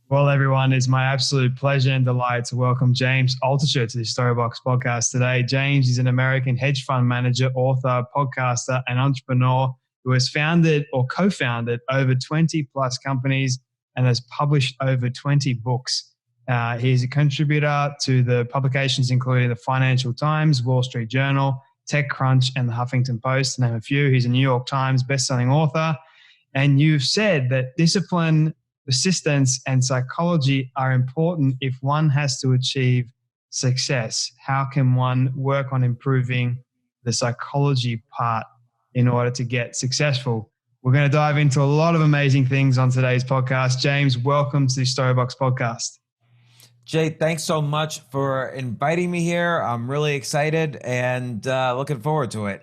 Well, everyone, it's my absolute pleasure and delight to welcome James Altucher to the Storybox podcast today. James is an American hedge fund manager, author, podcaster, and entrepreneur who has founded or co-founded over 20 plus companies and has published over 20 books. He is a contributor to the publications including the Financial Times, Wall Street Journal, TechCrunch, and the Huffington Post, to name a few. He's a New York Times bestselling author. And you've said that discipline, persistence, and psychology are important if one has to achieve success. How can one work on improving the psychology part in order to get successful? We're going to dive into a lot of amazing things on today's podcast. James, welcome to the Storybox podcast. Jay, thanks so much for inviting me here. I'm really excited and looking forward to it.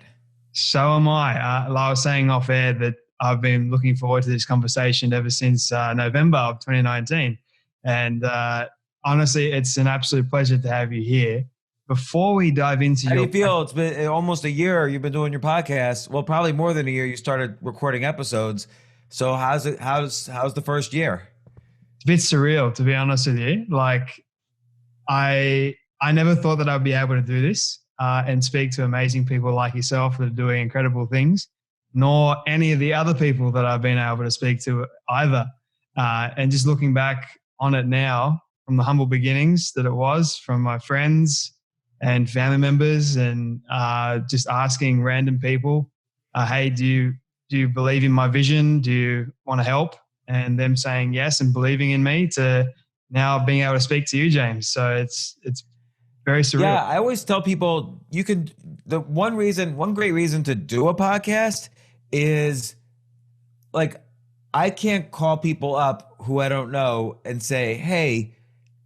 So am I. I was saying off air that I've been looking forward to this conversation ever since November of 2019. And honestly, it's an absolute pleasure to have you here. Before we dive into How do you feel? It's been almost a year you've been doing your podcast. Well, probably more than a year you started recording episodes. So how's the first year? It's a bit surreal, to be honest with you. Like, I never thought that I'd be able to do this and speak to amazing people like yourself that are doing incredible things, nor any of the other people that I've been able to speak to either. And just looking back on it now, from the humble beginnings that it was, from my friends and family members, and just asking random people, hey, do you believe in my vision? Do you want to help? And them saying yes and believing in me, to now being able to speak to you, James. So it's very surreal. Yeah, I always tell people one great reason to do a podcast is, like, I can't call people up who I don't know and say, hey,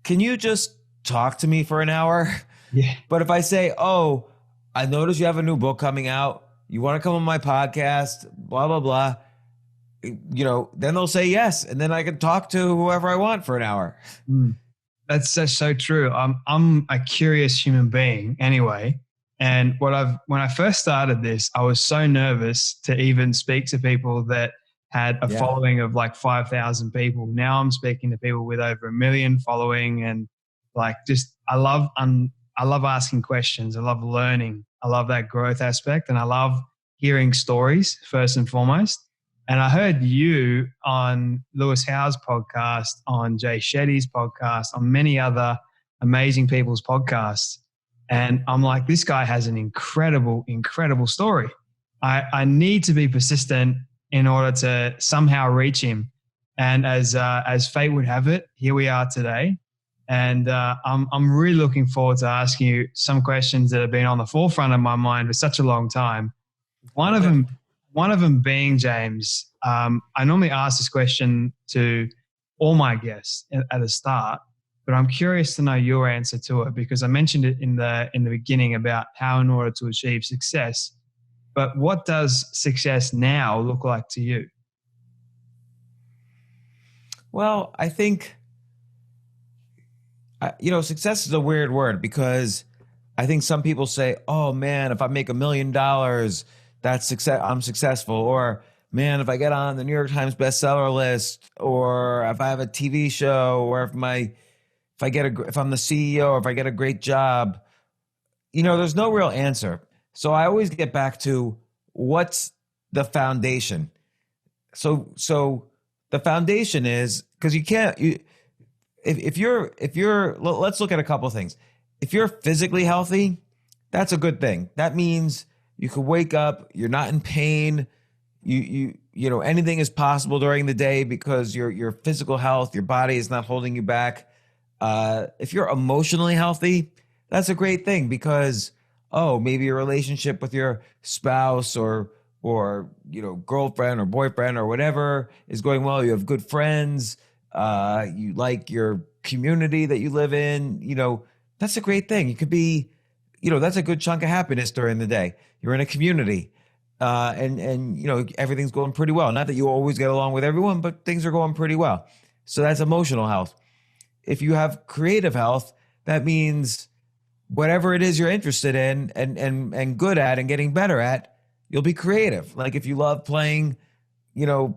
can you just talk to me for an hour? Yeah. But if I say, oh, I noticed you have a new book coming out, you want to come on my podcast, blah, blah, blah, then they'll say yes. And then I can talk to whoever I want for an hour. That's so true. I'm a curious human being anyway. And when I first started this, I was so nervous to even speak to people that had a following of like 5,000 people. Now I'm speaking to people with over 1 million following, and I love asking questions. I love learning. I love that growth aspect, and I love hearing stories first and foremost. And I heard you on Lewis Howe's podcast, on Jay Shetty's podcast, on many other amazing people's podcasts. And I'm like, this guy has an incredible, incredible story. I need to be persistent in order to somehow reach him. And as fate would have it, here we are today. And I'm really looking forward to asking you some questions that have been on the forefront of my mind for such a long time. One of them being, James, I normally ask this question to all my guests at the start, but I'm curious to know your answer to it, because I mentioned it in the beginning about how in order to achieve success. But what does success now look like to you? Well, I think, success is a weird word, because I think some people say, oh man, if I make $1 million, that's success, I'm successful. Or, man, if I get on the New York Times bestseller list, or if I have a TV show, or if I'm the CEO, or if I get a great job, there's no real answer. So I always get back to, what's the foundation? So the foundation is, because if you're, let's look at a couple of things. If you're physically healthy, that's a good thing. That means you can wake up, you're not in pain. Anything is possible during the day because your physical health, your body is not holding you back. If you're emotionally healthy, that's a great thing, because, maybe your relationship with your spouse or girlfriend or boyfriend or whatever is going well. You have good friends. You like your community that you live in. That's a great thing. You could be, that's a good chunk of happiness during the day. You're in a community, and everything's going pretty well. Not that you always get along with everyone, but things are going pretty well. So that's emotional health. If you have creative health, that means whatever it is you're interested in and good at and getting better at, you'll be creative. Like if you love playing,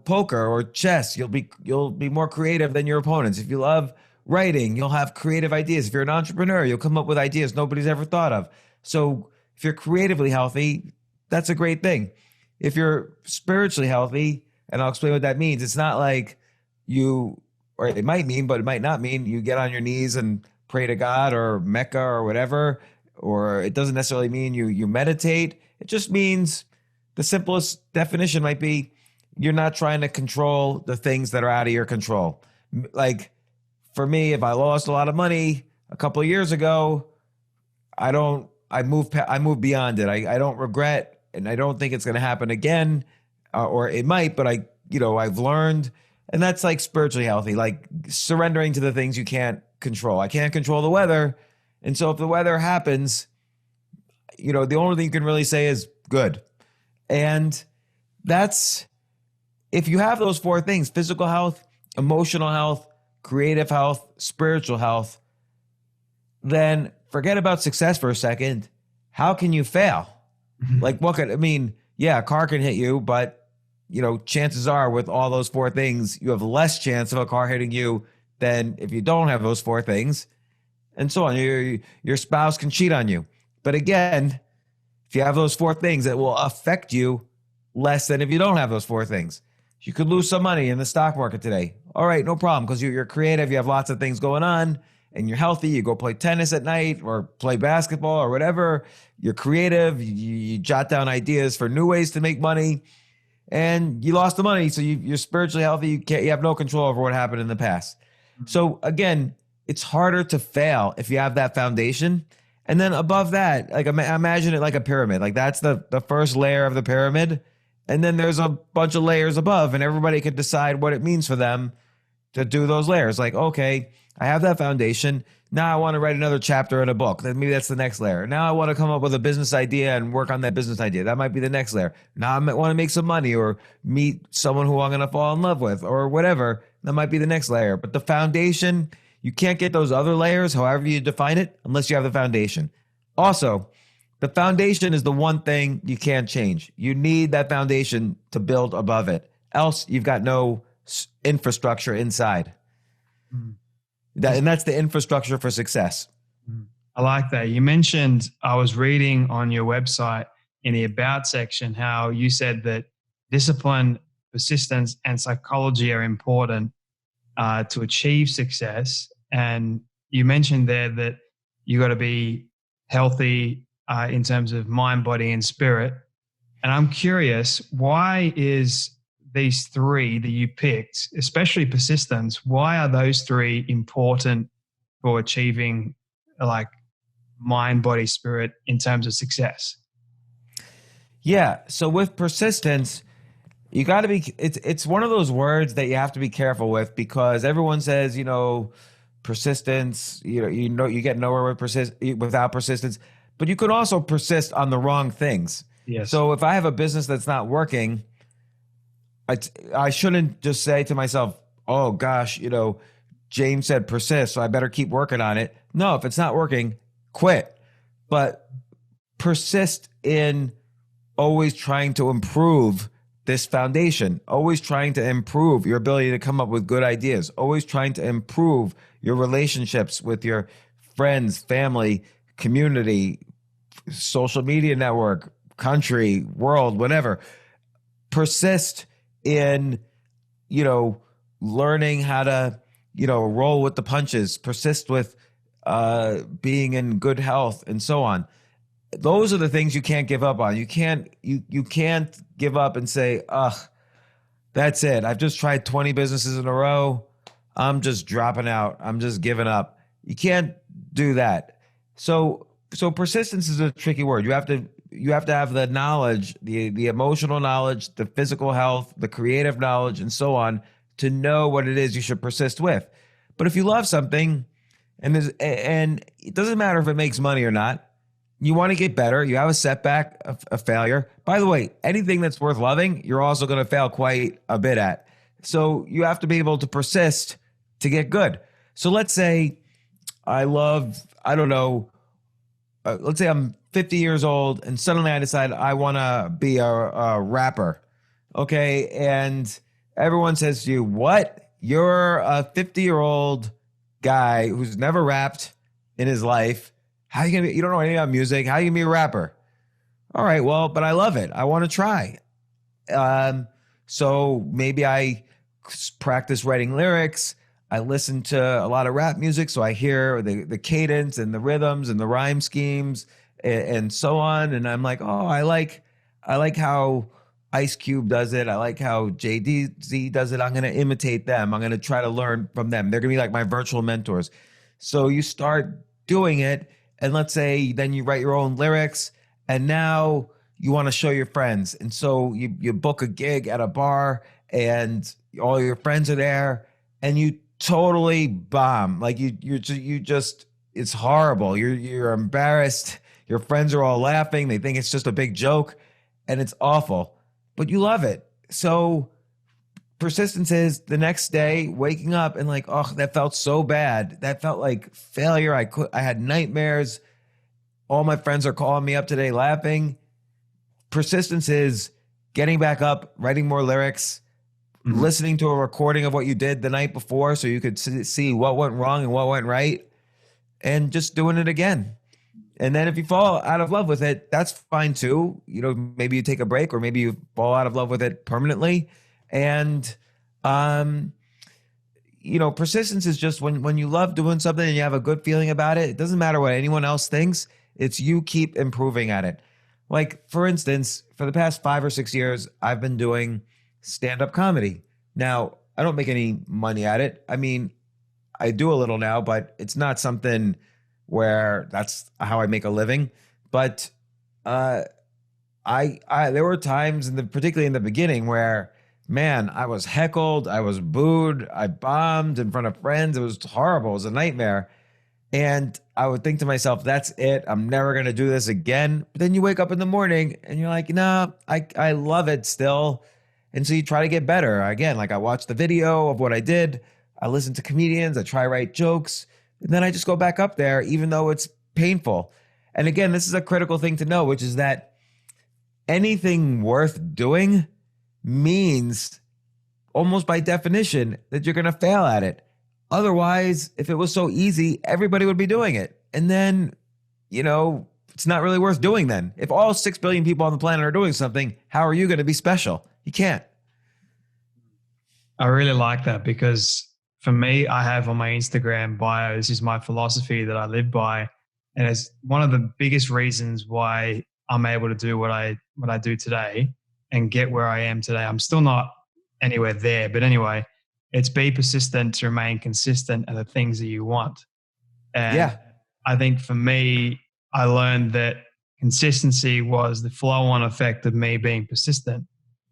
poker or chess, you'll be more creative than your opponents. If you love writing, you'll have creative ideas. If you're an entrepreneur, you'll come up with ideas nobody's ever thought of. So if you're creatively healthy, that's a great thing. If you're spiritually healthy, and I'll explain what that means, it's not like or it might mean, but it might not mean you get on your knees and pray to God or Mecca or whatever, or it doesn't necessarily mean you meditate. It just means the simplest definition might be you're not trying to control the things that are out of your control. Like for me, if I lost a lot of money a couple of years ago, I moved beyond it. I don't regret, and I don't think it's going to happen again, or it might, but I've learned, and that's like spiritually healthy, like surrendering to the things you can't control. I can't control the weather. And so if the weather happens, the only thing you can really say is good. And that's, if you have those four things: physical health, emotional health, creative health, spiritual health, then forget about success for a second. How can you fail? Like a car can hit you, but chances are with all those four things, you have less chance of a car hitting you than if you don't have those four things, and so on. Your spouse can cheat on you. But again, if you have those four things, it will affect you less than if you don't have those four things. You could lose some money in the stock market today. All right, no problem, because you're creative, you have lots of things going on, and you're healthy. You go play tennis at night or play basketball or whatever. You're creative. You jot down ideas for new ways to make money. And you lost the money, so you're spiritually healthy. You have no control over what happened in the past. So again, it's harder to fail if you have that foundation. And then above that, like imagine it like a pyramid. Like that's the first layer of the pyramid. And then there's a bunch of layers above, and everybody could decide what it means for them to do those layers. Like, okay, I have that foundation. Now I want to write another chapter in a book. Then maybe that's the next layer. Now I want to come up with a business idea and work on that business idea. That might be the next layer. Now I might want to make some money or meet someone who I'm going to fall in love with or whatever. That might be the next layer. But the foundation, you can't get those other layers, however you define it, unless you have the foundation. Also, the foundation is the one thing you can't change. You need that foundation to build above it. Else you've got no infrastructure inside. And that's the infrastructure for success. I like that. You mentioned, I was reading on your website in the About section, how you said that discipline, persistence, and psychology are important to achieve success. And you mentioned there that you got to be healthy in terms of mind, body, and spirit. And I'm curious, why is these three that you picked, especially persistence, why are those three important for achieving like mind, body, spirit in terms of success? Yeah. So with persistence, you got to be, it's one of those words that you have to be careful with, because everyone says, persistence, you get nowhere without persistence, but you could also persist on the wrong things. Yes. So if I have a business that's not working, I shouldn't just say to myself, oh gosh, James said persist, so I better keep working on it. No, if it's not working, quit. But persist in always trying to improve this foundation, always trying to improve your ability to come up with good ideas, always trying to improve your relationships with your friends, family, community, social media network, country, world, whatever. Persist in, learning how to, roll with the punches, persist with being in good health and so on. Those are the things you can't give up on. You can't give up and say, ugh, that's it. I've just tried 20 businesses in a row. I'm just dropping out. I'm just giving up. You can't do that. So persistence is a tricky word. You have to have the knowledge, the emotional knowledge, the physical health, the creative knowledge, and so on, to know what it is you should persist with. But if you love something, and it doesn't matter if it makes money or not, you want to get better, you have a setback, a failure. By the way, anything that's worth loving, you're also going to fail quite a bit at. So you have to be able to persist to get good. So let's say let's say I'm 50 years old and suddenly I decide I want to be a rapper. Okay. And everyone says to you, what? You're a 50-year-old guy who's never rapped in his life. How you gonna be, you don't know anything about music. How you gonna be a rapper? All right, well, but I love it. I want to try. Um, so maybe I practice writing lyrics. I listen to a lot of rap music, so I hear the cadence and the rhythms and the rhyme schemes and so on. And I'm like, oh, I like how Ice Cube does it. I like how JDZ does it. I'm gonna imitate them. I'm gonna try to learn from them. They're gonna be like my virtual mentors. So you start doing it, and let's say then you write your own lyrics, and now you want to show your friends. And so you book a gig at a bar and all your friends are there and you totally bomb. Like you just it's horrible. You're embarrassed. Your friends are all laughing. They think it's just a big joke and it's awful. But you love it. So persistence is the next day waking up and like, oh, that felt so bad. That felt like failure. I had nightmares. All my friends are calling me up today laughing. Persistence is getting back up, writing more lyrics, listening to a recording of what you did the night before so you could see what went wrong and what went right, and just doing it again. And then if you fall out of love with it, that's fine too. You know, maybe you take a break or maybe you fall out of love with it permanently. And, persistence is just when you love doing something and you have a good feeling about it, it doesn't matter what anyone else thinks. It's you keep improving at it. Like, for instance, for the past 5 or 6 years, I've been doing stand-up comedy. Now, I don't make any money at it. I mean, I do a little now, but it's not something where that's how I make a living. But I there were times, particularly in the beginning, where, man, I was heckled, I was booed, I bombed in front of friends. It was horrible. It was a nightmare. And I would think to myself, that's it. I'm never going to do this again. But then you wake up in the morning and you're like, no, I love it still. And so you try to get better. Again, like I watch the video of what I did. I listen to comedians. I try to write jokes. And then I just go back up there, even though it's painful. And again, this is a critical thing to know, which is that anything worth doing means almost by definition that you're going to fail at it. Otherwise, if it was so easy, everybody would be doing it. And then, it's not really worth doing then. If all 6 billion people on the planet are doing something, how are you going to be special? You can't. I really like that because for me, I have on my Instagram bio, this is my philosophy that I live by. And it's one of the biggest reasons why I'm able to do what I do today and get where I am today. I'm still not anywhere there, but anyway, it's be persistent to remain consistent at the things that you want. And yeah. I think for me, I learned that consistency was the flow-on effect of me being persistent.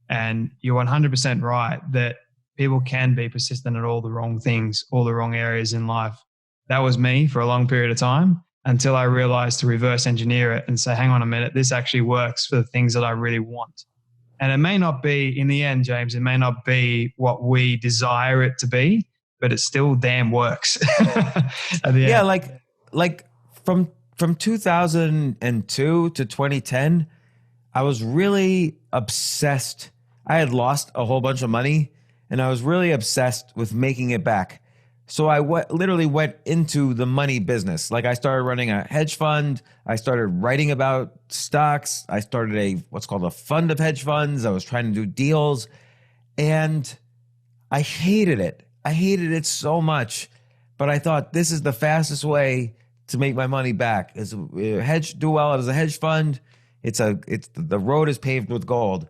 And you're 100% right that people can be persistent at all the wrong things, all the wrong areas in life. That was me for a long period of time until I realized to reverse engineer it and say, hang on a minute, this actually works for the things that I really want. And it may not be, in the end, James, it may not be what we desire it to be, but it still damn works. Yeah, like from 2002 to 2010, I was really obsessed. I had lost a whole bunch of money, and I was really obsessed with making it back. So I literally went into the money business. Like I started running a hedge fund. I started writing about stocks. I started what's called a fund of hedge funds. I was trying to do deals and I hated it. I hated it so much, but I thought this is the fastest way to make my money back. Is do well as a hedge fund. The road is paved with gold,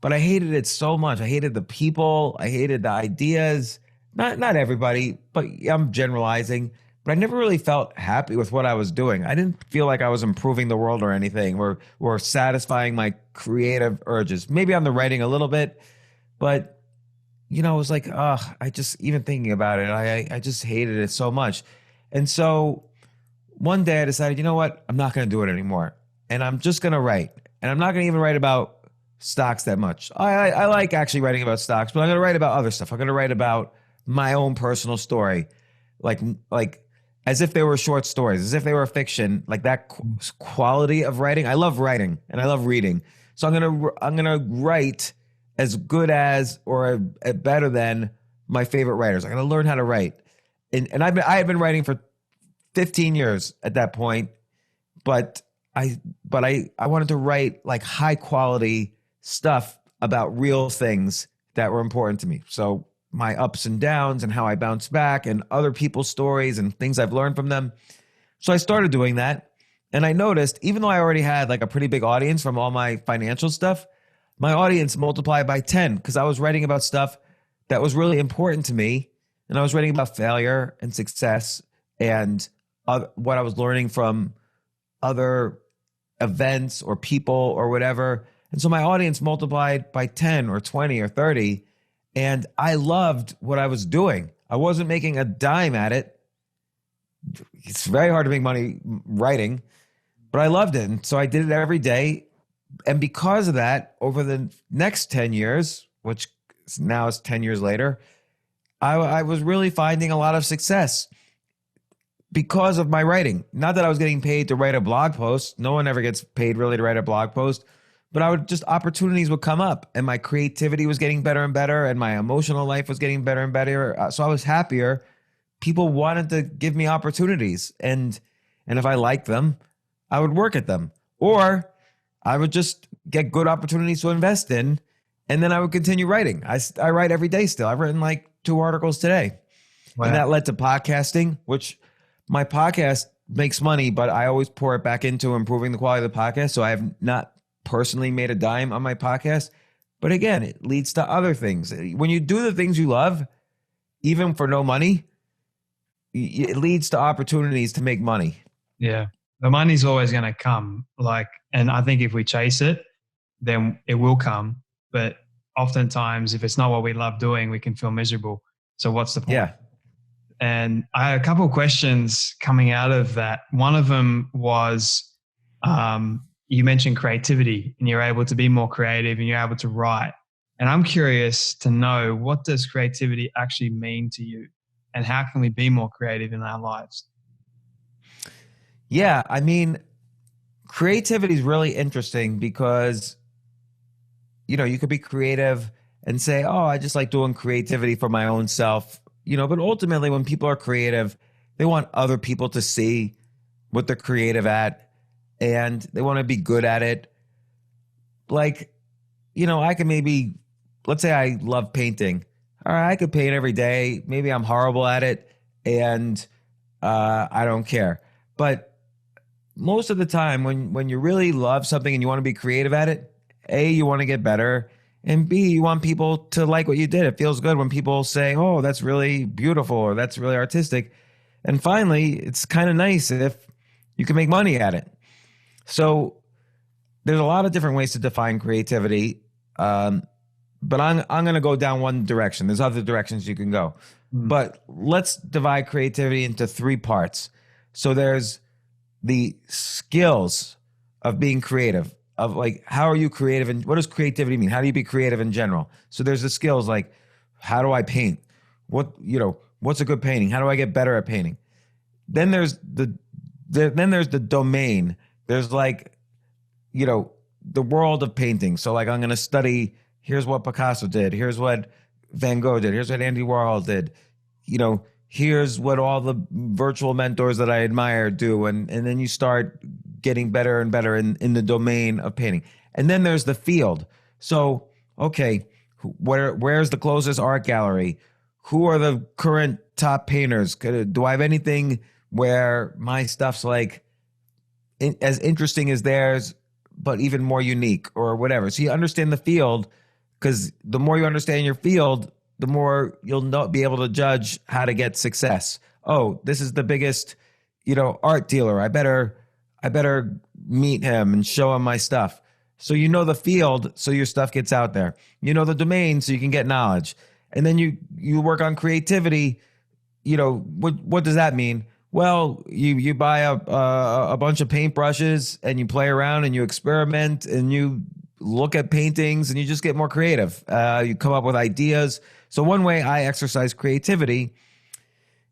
but I hated it so much. I hated the people. I hated the ideas. Not everybody, but I'm generalizing, but I never really felt happy with what I was doing. I didn't feel like I was improving the world or anything or satisfying my creative urges. Maybe I'm the writing a little bit, but it was like, I just, even thinking about it, I just hated it so much. And so one day I decided, you know what? I'm not going to do it anymore. And I'm just going to write. And I'm not going to even write about stocks that much. I like actually writing about stocks, but I'm going to write about other stuff. I'm going to write about my own personal story, like as if they were short stories, as if they were fiction, like that quality of writing. I love writing and I love reading. So I'm gonna write as good as or better than my favorite writers. I got to learn how to write. And I had been writing for 15 years at that point, but I wanted to write like high quality stuff about real things that were important to me. So my ups and downs and how I bounce back and other people's stories and things I've learned from them. So I started doing that. And I noticed, even though I already had like a pretty big audience from all my financial stuff, my audience multiplied by 10 because I was writing about stuff that was really important to me. And I was writing about failure and success and what I was learning from other events or people or whatever. And so my audience multiplied by 10 or 20 or 30. And I loved what I was doing. I wasn't making a dime at it. It's very hard to make money writing, but I loved it. And so I did it every day. And because of that, over the next 10 years, which now is 10 years later, I was really finding a lot of success because of my writing. Not that I was getting paid to write a blog post. No one ever gets paid really to write a blog post. But opportunities would come up and my creativity was getting better and better and my emotional life was getting better and better. So I was happier. People wanted to give me opportunities. And if I liked them, I would work at them. Or I would just get good opportunities to invest in. And then I would continue writing. I write every day still. I've written like 2 articles today. Wow. And that led to podcasting, which my podcast makes money, but I always pour it back into improving the quality of the podcast. So I have not personally made a dime on my podcast. But again, it leads to other things. When you do the things you love, even for no money, it leads to opportunities to make money. Yeah. The money's always going to come. And I think if we chase it, then it will come. But oftentimes, if it's not what we love doing, we can feel miserable. So what's the point? Yeah. And I had a couple of questions coming out of that. One of them was, you mentioned creativity and you're able to be more creative and you're able to write. And I'm curious to know, what does creativity actually mean to you? And how can we be more creative in our lives? Yeah, I mean, creativity is really interesting because, you could be creative and say, oh, I just like doing creativity for my own self, but ultimately when people are creative, they want other people to see what they're creative at and they want to be good at it. Like, I can maybe, let's say I love painting. All right, I could paint every day. Maybe I'm horrible at it and I don't care. But most of the time when you really love something and you want to be creative at it, A, you want to get better, and B, you want people to like what you did. It feels good when people say, oh, that's really beautiful or that's really artistic. And finally, it's kind of nice if you can make money at it. So there's a lot of different ways to define creativity, but I'm going to go down one direction. There's other directions you can go. But let's divide creativity into 3 parts. So there's the skills of being creative, of like, how are you creative and what does creativity mean? How do you be creative in general? So there's the skills like, how do I paint? What's a good painting? How do I get better at painting? Then there's the domain. There's like, the world of painting. So like, I'm going to study, here's what Picasso did. Here's what Van Gogh did. Here's what Andy Warhol did. Here's what all the virtual mentors that I admire do. And then you start getting better and better in the domain of painting. And then there's the field. So, okay, where's the closest art gallery? Who are the current top painters? Do I have anything where my stuff's like as interesting as theirs, but even more unique or whatever? So you understand the field, because the more you understand your field, the more you'll be able to judge how to get success. Oh, this is the biggest, art dealer. I better meet him and show him my stuff. So the field, so your stuff gets out there. The domain, so you can get knowledge. And then you work on creativity. What does that mean? Well, you buy a bunch of paintbrushes and you play around and you experiment and you look at paintings and you just get more creative. You come up with ideas. So one way I exercise creativity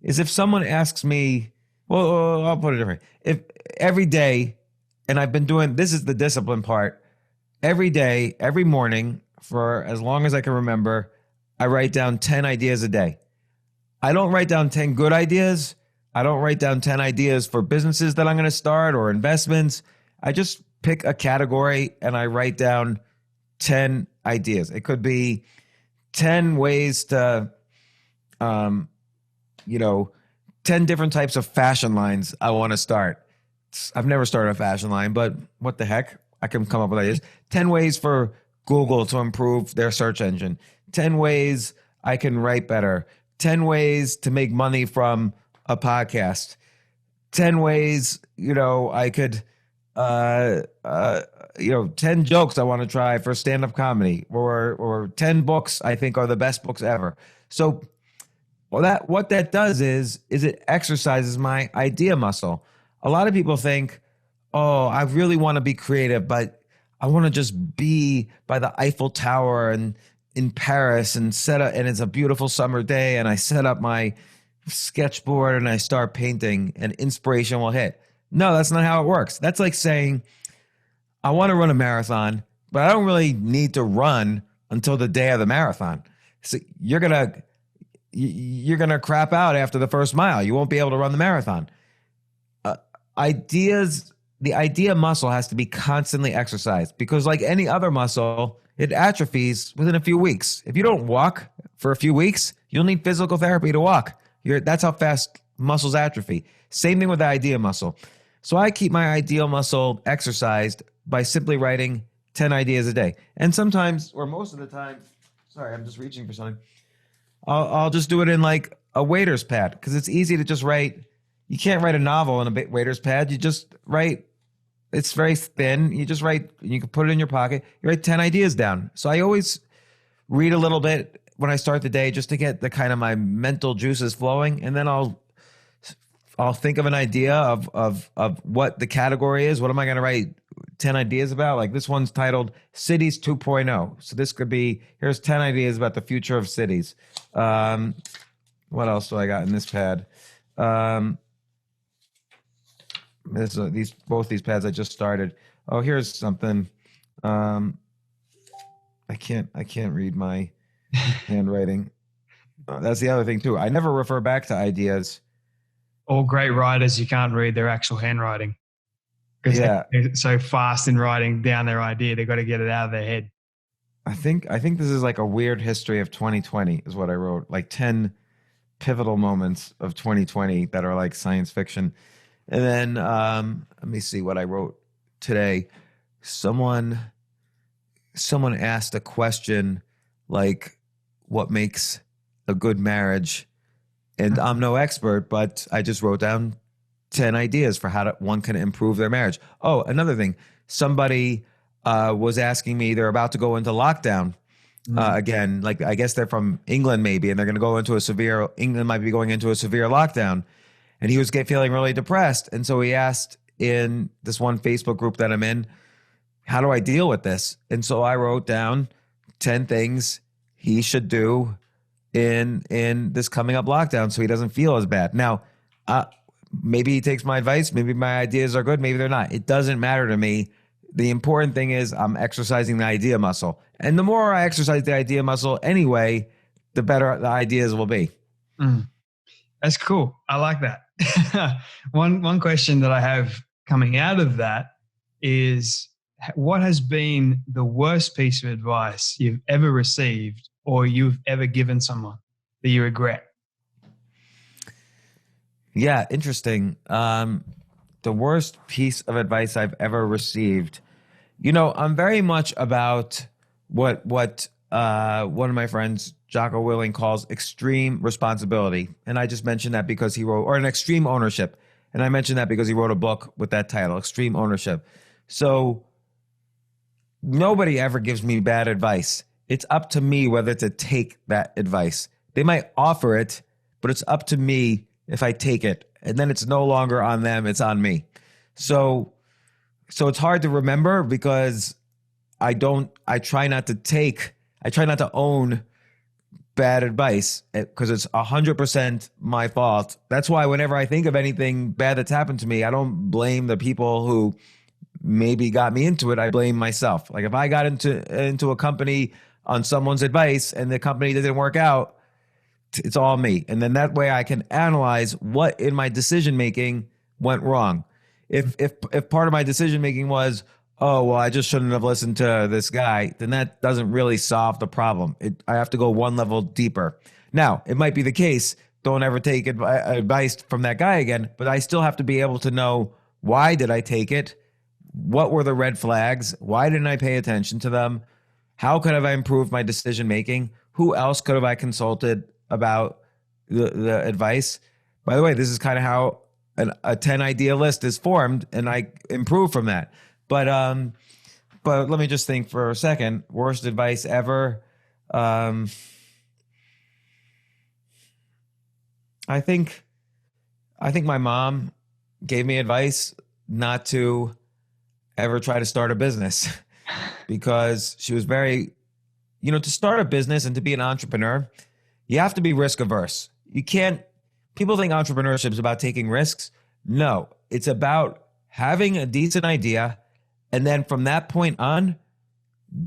is if someone asks me, well, I'll put it different. If every day, and I've been doing, this is the discipline part, every day, every morning, for as long as I can remember, I write down 10 ideas a day. I don't write down 10 good ideas. I don't write down 10 ideas for businesses that I'm going to start or investments. I just pick a category and I write down 10 ideas. It could be 10 ways to, 10 different types of fashion lines I want to start. I've never started a fashion line, but what the heck? I can come up with ideas. 10 ways for Google to improve their search engine. 10 ways I can write better. 10 ways to make money from a podcast. 10 ways, I could, 10 jokes I want to try for stand-up comedy, or 10 books I think are the best books ever. So what that does is it exercises my idea muscle. A lot of people think, oh, I really want to be creative, but I want to just be by the Eiffel Tower and in Paris and and it's a beautiful summer day and I set up my sketchboard and I start painting and inspiration will hit. No, that's not how it works. That's like saying, I want to run a marathon, but I don't really need to run until the day of the marathon. So you're going to crap out after the first mile. You won't be able to run the marathon. The idea muscle has to be constantly exercised because like any other muscle, it atrophies within a few weeks. If you don't walk for a few weeks, you'll need physical therapy to walk. That's how fast muscles atrophy. Same thing with the idea muscle. So I keep my ideal muscle exercised by simply writing 10 ideas a day. And sometimes, or most of the time, sorry, I'm just reaching for something. I'll just do it in like a waiter's pad because it's easy to just write. You can't write a novel in a waiter's pad. You just write. It's very thin. You just write. You can put it in your pocket. You write 10 ideas down. So I always read a little bit when I start the day just to get the kind of my mental juices flowing, and then I'll think of an idea of what the category is. What am I going to write 10 ideas about? Like this one's titled Cities 2.0. So this could be, here's 10 ideas about the future of cities. What else do I got in this pad? Both these pads I just started. Oh, here's something. I can't read my handwriting. That's the other thing too. I never refer back to ideas. All great writers, you can't read their actual handwriting because they're so fast in writing down their idea. They've got to get it out of their head. I think this is like a weird history of 2020 is what I wrote. Like 10 pivotal moments of 2020 that are like science fiction. And then let me see what I wrote today. Someone asked a question like, what makes a good marriage? And I'm no expert, but I just wrote down 10 ideas for how one can improve their marriage. Oh, another thing. Somebody was asking me, they're about to go into lockdown again. Like, I guess they're from England maybe, and they're going to go into England might be going into a severe lockdown. And he was feeling really depressed. And so he asked in this one Facebook group that I'm in, how do I deal with this? And so I wrote down 10 things he should do in this coming up lockdown so he doesn't feel as bad. Now, maybe he takes my advice. Maybe my ideas are good. Maybe they're not. It doesn't matter to me. The important thing is I'm exercising the idea muscle. And the more I exercise the idea muscle anyway, the better the ideas will be. That's cool. I like that. One question that I have coming out of that is, what has been the worst piece of advice you've ever received or you've ever given someone that you regret? Yeah, interesting. The worst piece of advice I've ever received. I'm very much about what one of my friends, Jocko Willing, calls extreme responsibility. And I just mentioned that because he wrote, or an extreme ownership. And I mentioned that because he wrote a book with that title, Extreme Ownership. So nobody ever gives me bad advice. It's up to me whether to take that advice. They might offer it, but it's up to me if I take it. And then it's no longer on them, it's on me. So it's hard to remember because I try not to own bad advice because it's 100% my fault. That's why whenever I think of anything bad that's happened to me, I don't blame the people who maybe got me into it, I blame myself. Like if I got into a company on someone's advice and the company didn't work out, it's all me. And then that way I can analyze what in my decision making went wrong. If part of my decision making was, oh, well, I just shouldn't have listened to this guy, then that doesn't really solve the problem. I have to go one level deeper. Now, it might be the case, don't ever take advice from that guy again, but I still have to be able to know, why did I take it? What were the red flags? Why didn't I pay attention to them? How could have I improved my decision making? Who else could have I consulted about the advice? By the way, this is kind of how a 10 idea list is formed, and I improve from that. But let me just think for a second. Worst advice ever. I think my mom gave me advice not to ever try to start a business because she was very, to start a business and to be an entrepreneur, you have to be risk averse. People think entrepreneurship is about taking risks. No, it's about having a decent idea, and then from that point on,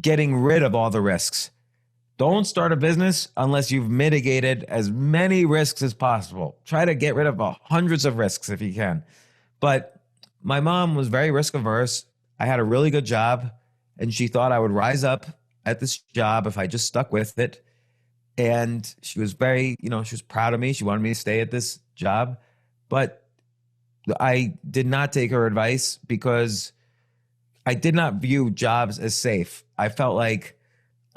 getting rid of all the risks. Don't start a business unless you've mitigated as many risks as possible. Try to get rid of hundreds of risks if you can. But my mom was very risk averse. I had a really good job, and she thought I would rise up at this job if I just stuck with it. And she was very, she was proud of me. She wanted me to stay at this job. But I did not take her advice because I did not view jobs as safe. I felt like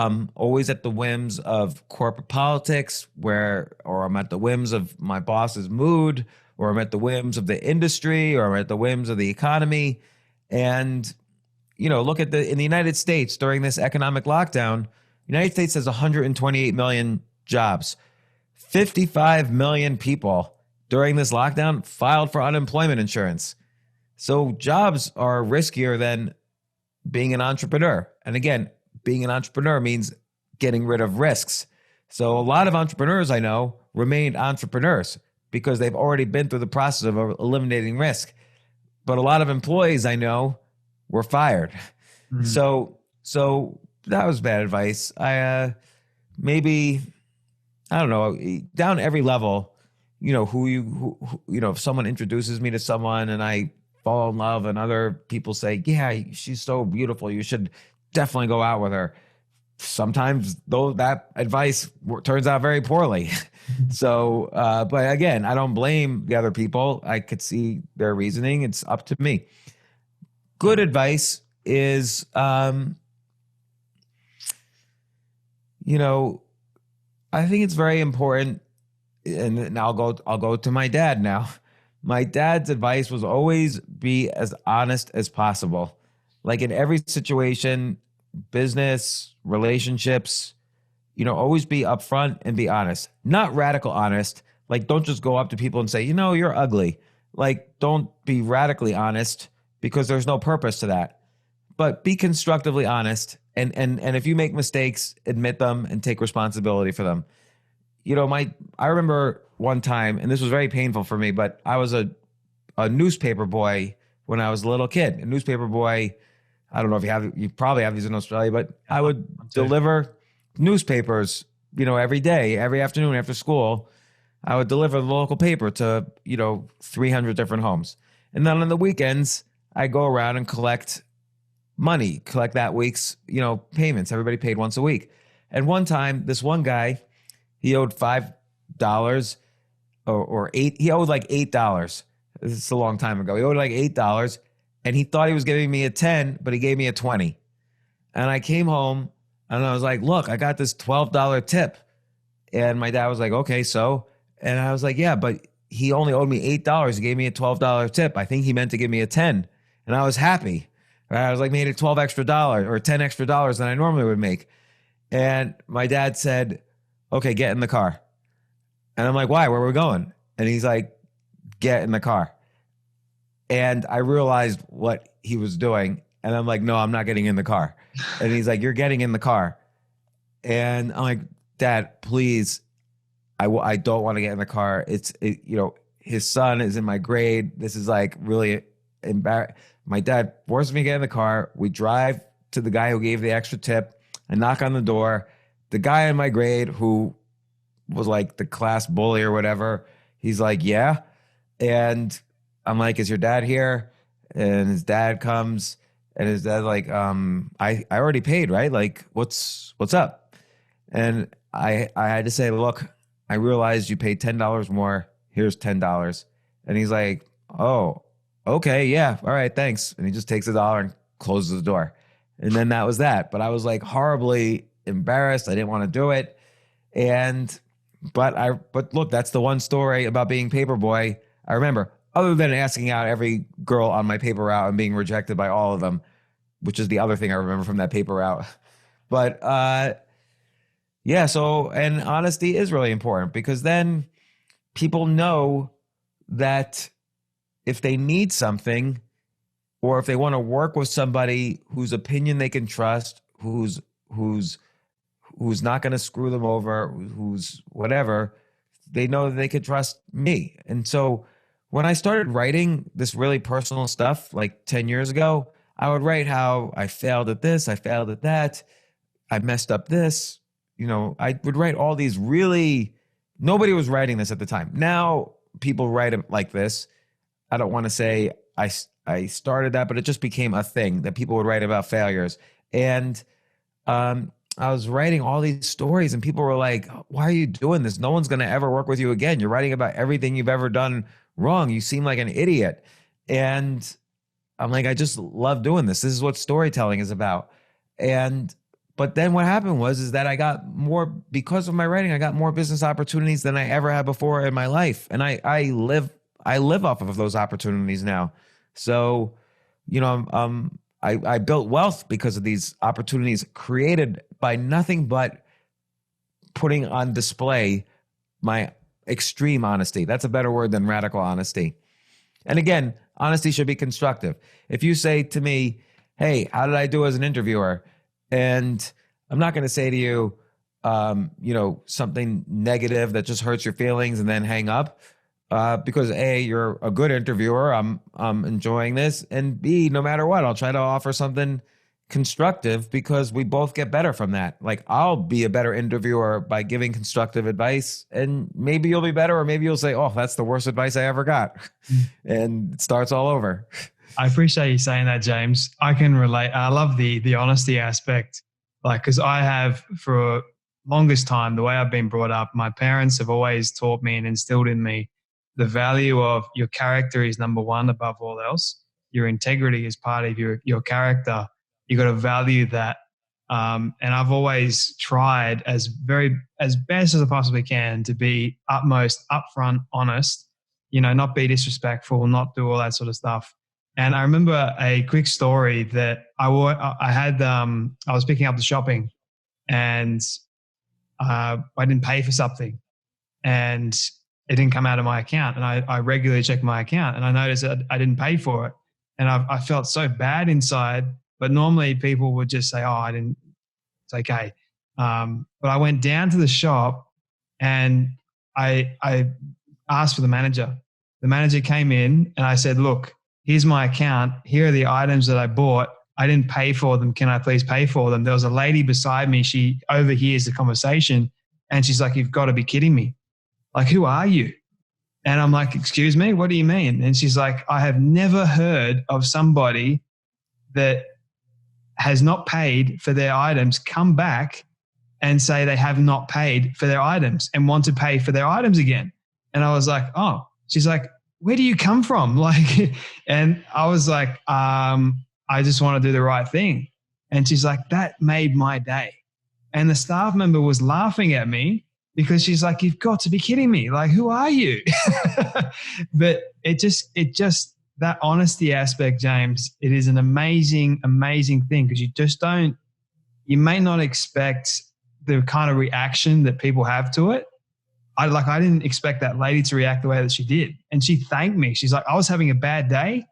I'm always at the whims of corporate politics, or I'm at the whims of my boss's mood, or I'm at the whims of the industry, or I'm at the whims of the economy. And, look at in the United States during this economic lockdown, the United States has 128 million jobs. 55 million people during this lockdown filed for unemployment insurance. So jobs are riskier than being an entrepreneur. And again, being an entrepreneur means getting rid of risks. So a lot of entrepreneurs I know remained entrepreneurs because they've already been through the process of eliminating risk. But a lot of employees I know were fired. Mm-hmm. So that was bad advice. I don't know, down every level, if someone introduces me to someone and I fall in love and other people say, yeah, she's so beautiful, you should definitely go out with her. Sometimes though that advice turns out very poorly. So, but again, I don't blame the other people. I could see their reasoning. It's up to me. Good advice is, I think it's very important, and I'll go to my dad now. My dad's advice was always be as honest as possible. Like in every situation, business, relationships, always be upfront and be honest. Not radical honest. Like don't just go up to people and say, you're ugly. Like don't be radically honest because there's no purpose to that. But be constructively honest. And if you make mistakes, admit them and take responsibility for them. I remember one time, and this was very painful for me, but I was a newspaper boy when I was a little kid. A newspaper boy, I don't know if you probably have these in Australia, but I would deliver newspapers, every day, every afternoon after school. I would deliver the local paper to, 300 different homes. And then on the weekends, I go around and collect that week's, payments. Everybody paid once a week. And one time, this one guy, he owed $5 or $8. He owed like $8. This is a long time ago. He owed like $8, and he thought he was giving me a 10, but he gave me a 20. And I came home and I was like, look, I got this $12 tip. And my dad was like, okay, so? And I was like, yeah, but he only owed me $8. He gave me a $12 tip. I think he meant to give me a 10. And I was happy. I was like, made it $12 extra or $10 extra than I normally would make. And my dad said, okay, get in the car. And I'm like, why? Where are we going? And he's like, get in the car. And I realized what he was doing. And I'm like, no, I'm not getting in the car. And he's like, you're getting in the car. And I'm like, Dad, please, I don't want to get in the car. His son is in my grade. This is like really embarrassed. My dad forced me to get in the car. We drive to the guy who gave the extra tip. I knock on the door. The guy in my grade who was like the class bully or whatever, he's like, yeah. And I'm like, is your dad here? And his dad comes, and his dad's like, I already paid, right? Like, what's up? And I had to say, look, I realized you paid $10 more. Here's $10. And he's like, oh, okay, yeah, all right, thanks. And he just takes $1 and closes the door. And then that was that. But I was like horribly embarrassed. I didn't want to do it. But look, that's the one story about being paperboy I remember, other than asking out every girl on my paper route and being rejected by all of them, which is the other thing I remember from that paper route. But yeah, so, and honesty is really important, because then people know that if they need something, or if they want to work with somebody whose opinion they can trust, who's not going to screw them over, who's whatever, they know that they could trust me. And so when I started writing this really personal stuff like 10 years ago, I would write how I failed at this, I failed at that, I messed up this. You know, I would write all these really, nobody was writing this at the time. Now people write it like this. I don't want to say I started that, but it just became a thing that people would write about failures. And I was writing all these stories, and people were like, why are you doing this? No one's going to ever work with you again. You're writing about everything you've ever done wrong. You seem like an idiot. And I'm like, I just love doing this. This is what storytelling is about. But then what happened is that I got more, because of my writing, I got more business opportunities than I ever had before in my life. And I live off of those opportunities now. So, you know, I built wealth because of these opportunities created by nothing but putting on display my extreme honesty. That's a better word than radical honesty. And again, honesty should be constructive. If you say to me, hey, how did I do as an interviewer? And I'm not going to say to you, you know, something negative that just hurts your feelings and then hang up. Because A, you're a good interviewer. I'm enjoying this. And B, no matter what, I'll try to offer something constructive, because we both get better from that. Like, I'll be a better interviewer by giving constructive advice, and maybe you'll be better, or maybe you'll say, oh, that's the worst advice I ever got. And it starts all over. I appreciate you saying that, James. I can relate. I love the honesty aspect. Like, because I have, for longest time, the way I've been brought up, my parents have always taught me and instilled in me the value of your character is number one above all else. Your integrity is part of your character. You got to value that. And I've always tried as best as I possibly can to be utmost upfront, honest, you know, not be disrespectful, not do all that sort of stuff. And I remember a quick story that I was picking up the shopping, and I didn't pay for something, and it didn't come out of my account. And I regularly check my account, and I noticed that I didn't pay for it. And I felt so bad inside, but normally people would just say, oh, I didn't, it's okay. But I went down to the shop, and I asked for the manager. The manager came in, and I said, look, here's my account. Here are the items that I bought. I didn't pay for them. Can I please pay for them? There was a lady beside me. She overhears the conversation, and she's like, you've got to be kidding me. Like, who are you? And I'm like, excuse me, what do you mean? And she's like, I have never heard of somebody that has not paid for their items come back and say they have not paid for their items and want to pay for their items again. And I was like, oh, she's like, where do you come from? Like, and I was like, I just want to do the right thing. And she's like, that made my day. And the staff member was laughing at me, because she's like, you've got to be kidding me. Like, who are you? But it just, that honesty aspect, James, it is an amazing, amazing thing, because you may not expect the kind of reaction that people have to it. I didn't expect that lady to react the way that she did. And she thanked me. She's like, I was having a bad day.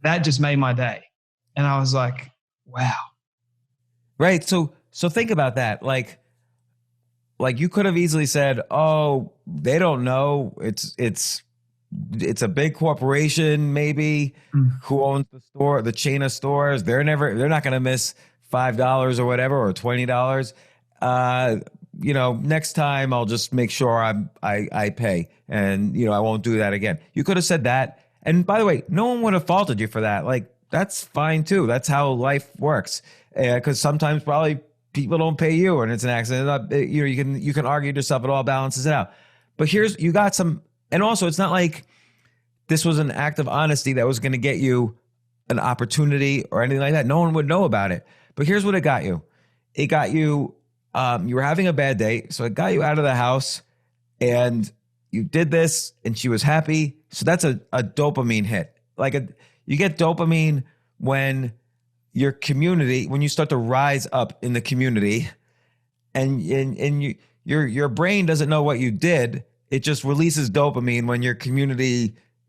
That just made my day. And I was like, wow. Right. So think about that. Like you could have easily said, oh, they don't know. It's it's a big corporation, maybe, Mm. who owns the store, the chain of stores. They're not going to miss $5 or whatever, or $20. Uh, next time I'll just make sure I pay, and I won't do that again. You could have said that. And by the way, no one would have faulted you for that. Like, that's fine too. That's how life works. Because sometimes probably people don't pay you, and it's an accident. You can argue to yourself. It all balances it out. But you got some, and also it's not like this was an act of honesty that was going to get you an opportunity or anything like that. No one would know about it. But here's what it got you. It got you. You were having a bad day, so it got you out of the house, and you did this, and she was happy. So that's a dopamine hit. You get dopamine when when you start to rise up in the community, and your brain doesn't know what you did. It just releases dopamine when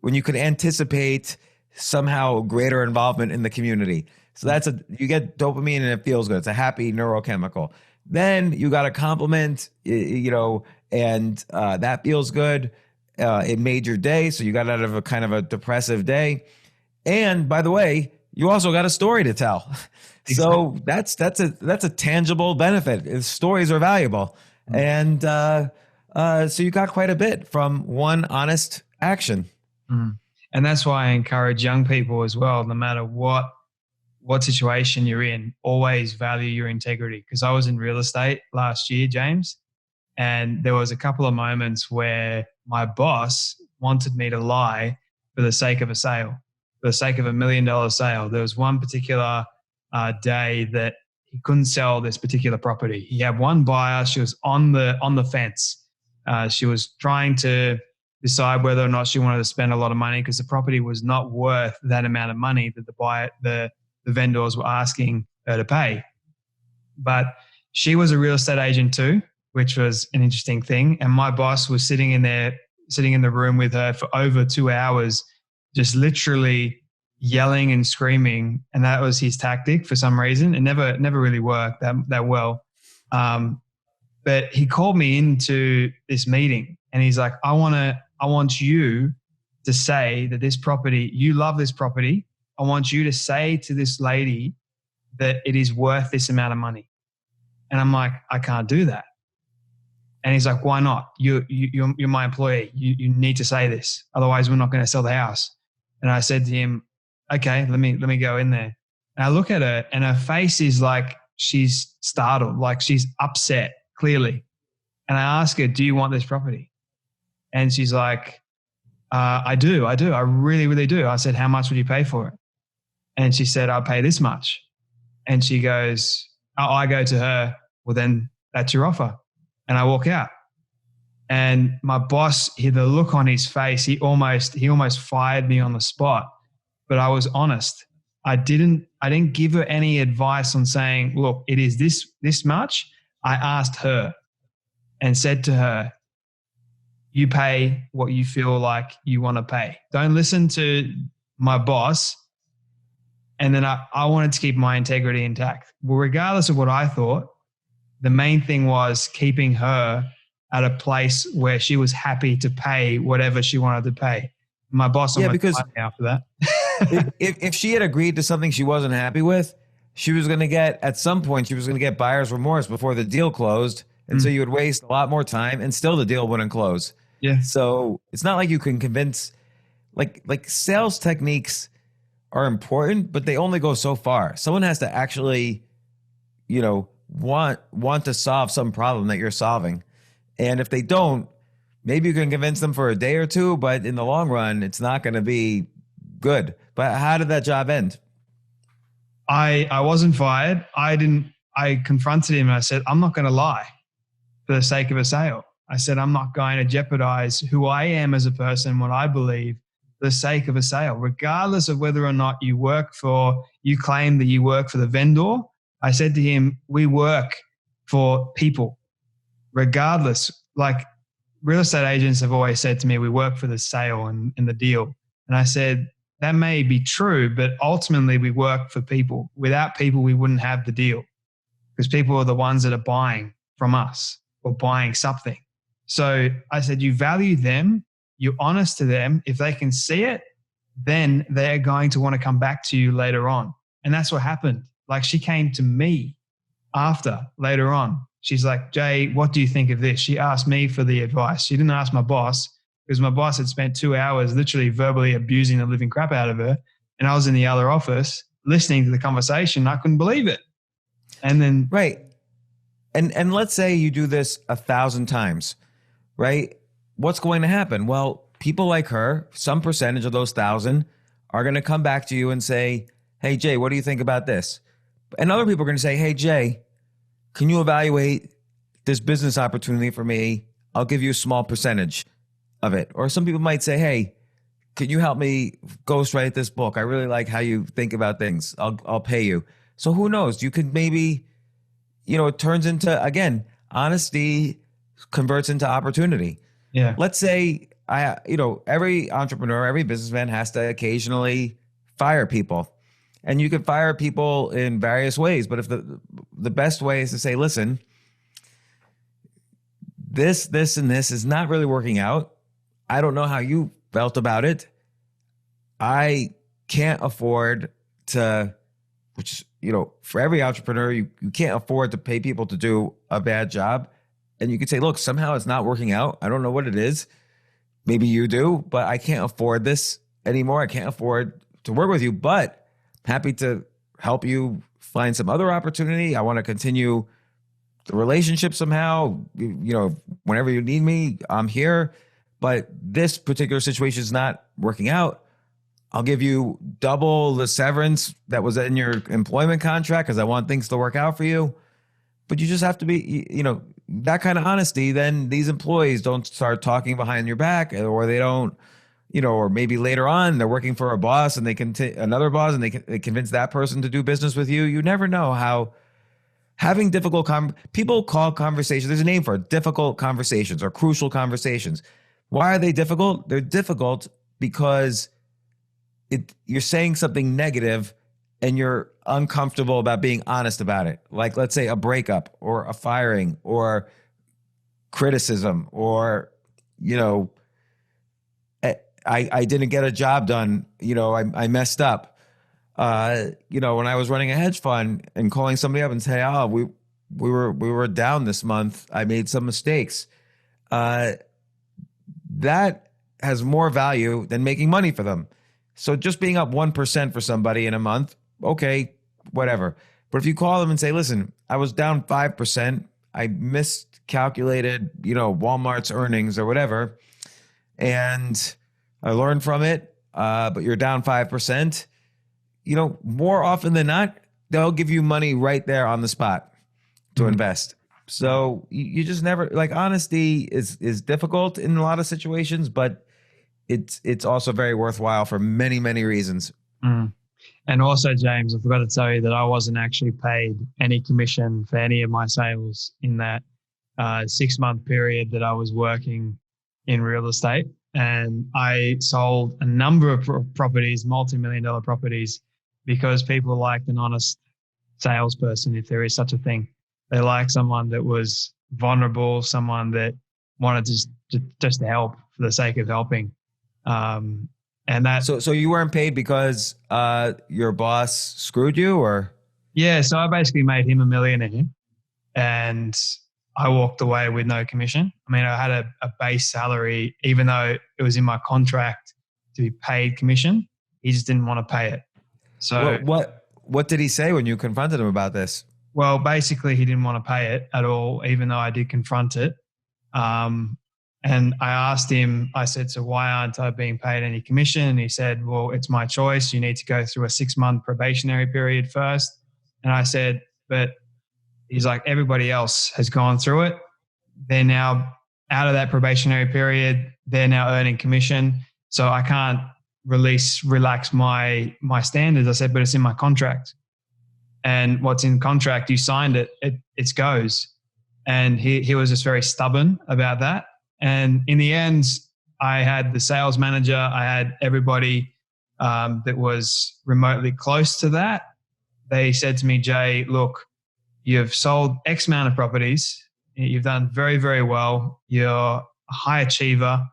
when you can anticipate somehow greater involvement in the community. So you get dopamine, and it feels good. It's a happy neurochemical. Then you got a compliment, and that feels good. It made your day. So you got out of a kind of a depressive day. And by the way, you also got a story to tell. So that's a tangible benefit. Stories are valuable. And so you got quite a bit from one honest action. Mm. And that's why I encourage young people as well, no matter what situation you're in, always value your integrity. Because I was in real estate last year, James, and there was a couple of moments where my boss wanted me to lie for the sake of a sale, for the sake of $1 million sale. There was one particular day that he couldn't sell this particular property. He had one buyer. She was on the fence. She was trying to decide whether or not she wanted to spend a lot of money, because the property was not worth that amount of money that the vendors were asking her to pay. But she was a real estate agent too, which was an interesting thing. And my boss was sitting in the room with her for over 2 hours, just literally yelling and screaming. And that was his tactic for some reason. It never really worked that well. But he called me into this meeting, and he's like, I want you to say that this property, you love this property. I want you to say to this lady that it is worth this amount of money. And I'm like, I can't do that. And he's like, why not? You're my employee. You need to say this. Otherwise, we're not going to sell the house. And I said to him, okay, let me go in there. And I look at her, and her face is like she's startled, like she's upset, clearly. And I ask her, do you want this property? And she's like, I do. I really, really do. I said, how much would you pay for it? And she said, I'll pay this much. And she goes, I go to her, well, then that's your offer. And I walk out. And my boss, the look on his face, he almost fired me on the spot. But I was honest. I didn't give her any advice on saying, look, it is this much. I asked her and said to her, you pay what you feel like you want to pay. Don't listen to my boss. And then I wanted to keep my integrity intact. Well, regardless of what I thought, the main thing was keeping her at a place where she was happy to pay whatever she wanted to pay. My boss almost fired me after that. if she had agreed to something she wasn't happy with, at some point she was going to get buyer's remorse before the deal closed. And so you would waste a lot more time, and still the deal wouldn't close. Yeah. So it's not like you can convince, like sales techniques are important, but they only go so far. Someone has to actually, want to solve some problem that you're solving. And if they don't, maybe you can convince them for a day or two, but in the long run, it's not going to be good. But how did that job end? I wasn't fired. I confronted him and I said, I'm not going to lie for the sake of a sale. I said, I'm not going to jeopardize who I am as a person, what I believe, for the sake of a sale, regardless of whether or not you claim that you work for the vendor. I said to him, we work for people, regardless. Like real estate agents have always said to me, we work for the sale and the deal. And I said, that may be true, but ultimately we work for people. Without people, we wouldn't have the deal, because people are the ones that are buying from us or buying something. So I said, you value them you're honest to them, if they can see it, then they're going to want to come back to you later on. And that's what happened. Like, she came to me later on. She's like, Jay, what do you think of this? She asked me for the advice. She didn't ask my boss, because my boss had spent 2 hours literally verbally abusing the living crap out of her. And I was in the other office listening to the conversation. I couldn't believe it. And then, right. And let's say you do this 1,000 times, right? What's going to happen? Well, people like her, some percentage of those 1,000 are going to come back to you and say, hey, Jay, what do you think about this? And other people are going to say, hey, Jay, can you evaluate this business opportunity for me? I'll give you a small percentage of it. Or some people might say, hey, can you help me ghostwrite this book? I really like how you think about things. I'll pay you. So who knows? You could maybe, it turns into, again, honesty converts into opportunity. yeah, Let's say every entrepreneur, every businessman has to occasionally fire people. And you can fire people in various ways. But if the best way is to say, listen, this, and this is not really working out. I don't know how you felt about it. I can't afford to, which, for every entrepreneur, you can't afford to pay people to do a bad job. And you could say, look, somehow it's not working out. I don't know what it is. Maybe you do, but I can't afford this anymore. I can't afford to work with you, but happy to help you find some other opportunity. I want to continue the relationship somehow. Whenever you need me, I'm here. But this particular situation is not working out. I'll give you double the severance that was in your employment contract because I want things to work out for you. But you just have to be, that kind of honesty. Then these employees don't start talking behind your back, or they don't, or maybe later on they're working for a boss and they can another boss and they convince that person to do business with you. You never know how having difficult people call conversations. There's a name for it, difficult conversations or crucial conversations. Why are they difficult? They're difficult because you're saying something negative and you're uncomfortable about being honest about it. Like, let's say a breakup or a firing or criticism or, I didn't get a job done. I messed up. When I was running a hedge fund and calling somebody up and say, oh, we were down this month. I made some mistakes. That has more value than making money for them. So just being up 1% for somebody in a month, okay, whatever. But if you call them and say, listen, I was down 5%, I miscalculated, Walmart's earnings or whatever, and I learned from it, but you're down 5%, more often than not, they'll give you money right there on the spot to invest. So you just never, honesty is difficult in a lot of situations, but it's also very worthwhile for many, many reasons. Mm. And also, James, I forgot to tell you that I wasn't actually paid any commission for any of my sales in that 6-month period that I was working in real estate. And I sold a number of properties, multi-million-dollar properties, because people liked an honest salesperson, if there is such a thing. They like someone that was vulnerable, someone that wanted just to help for the sake of helping. And that. So you weren't paid because your boss screwed you, or? Yeah, so I basically made him a millionaire, and I walked away with no commission. I mean, I had a base salary, even though it was in my contract to be paid commission. He just didn't want to pay it. So what did he say when you confronted him about this? Well, basically, he didn't want to pay it at all, even though I did confront it. And I asked him, I said, so why aren't I being paid any commission? And he said, well, it's my choice. You need to go through a 6-month probationary period first. And I said, but he's like, everybody else has gone through it. They're now out of that probationary period. They're now earning commission. So I can't relax my standards. I said, but it's in my contract. And what's in contract, you signed it, it goes. And he was just very stubborn about that. And in the end, I had the sales manager, I had everybody that was remotely close to that. They said to me, Jay, look, you've sold X amount of properties. You've done very, very well. You're a high achiever.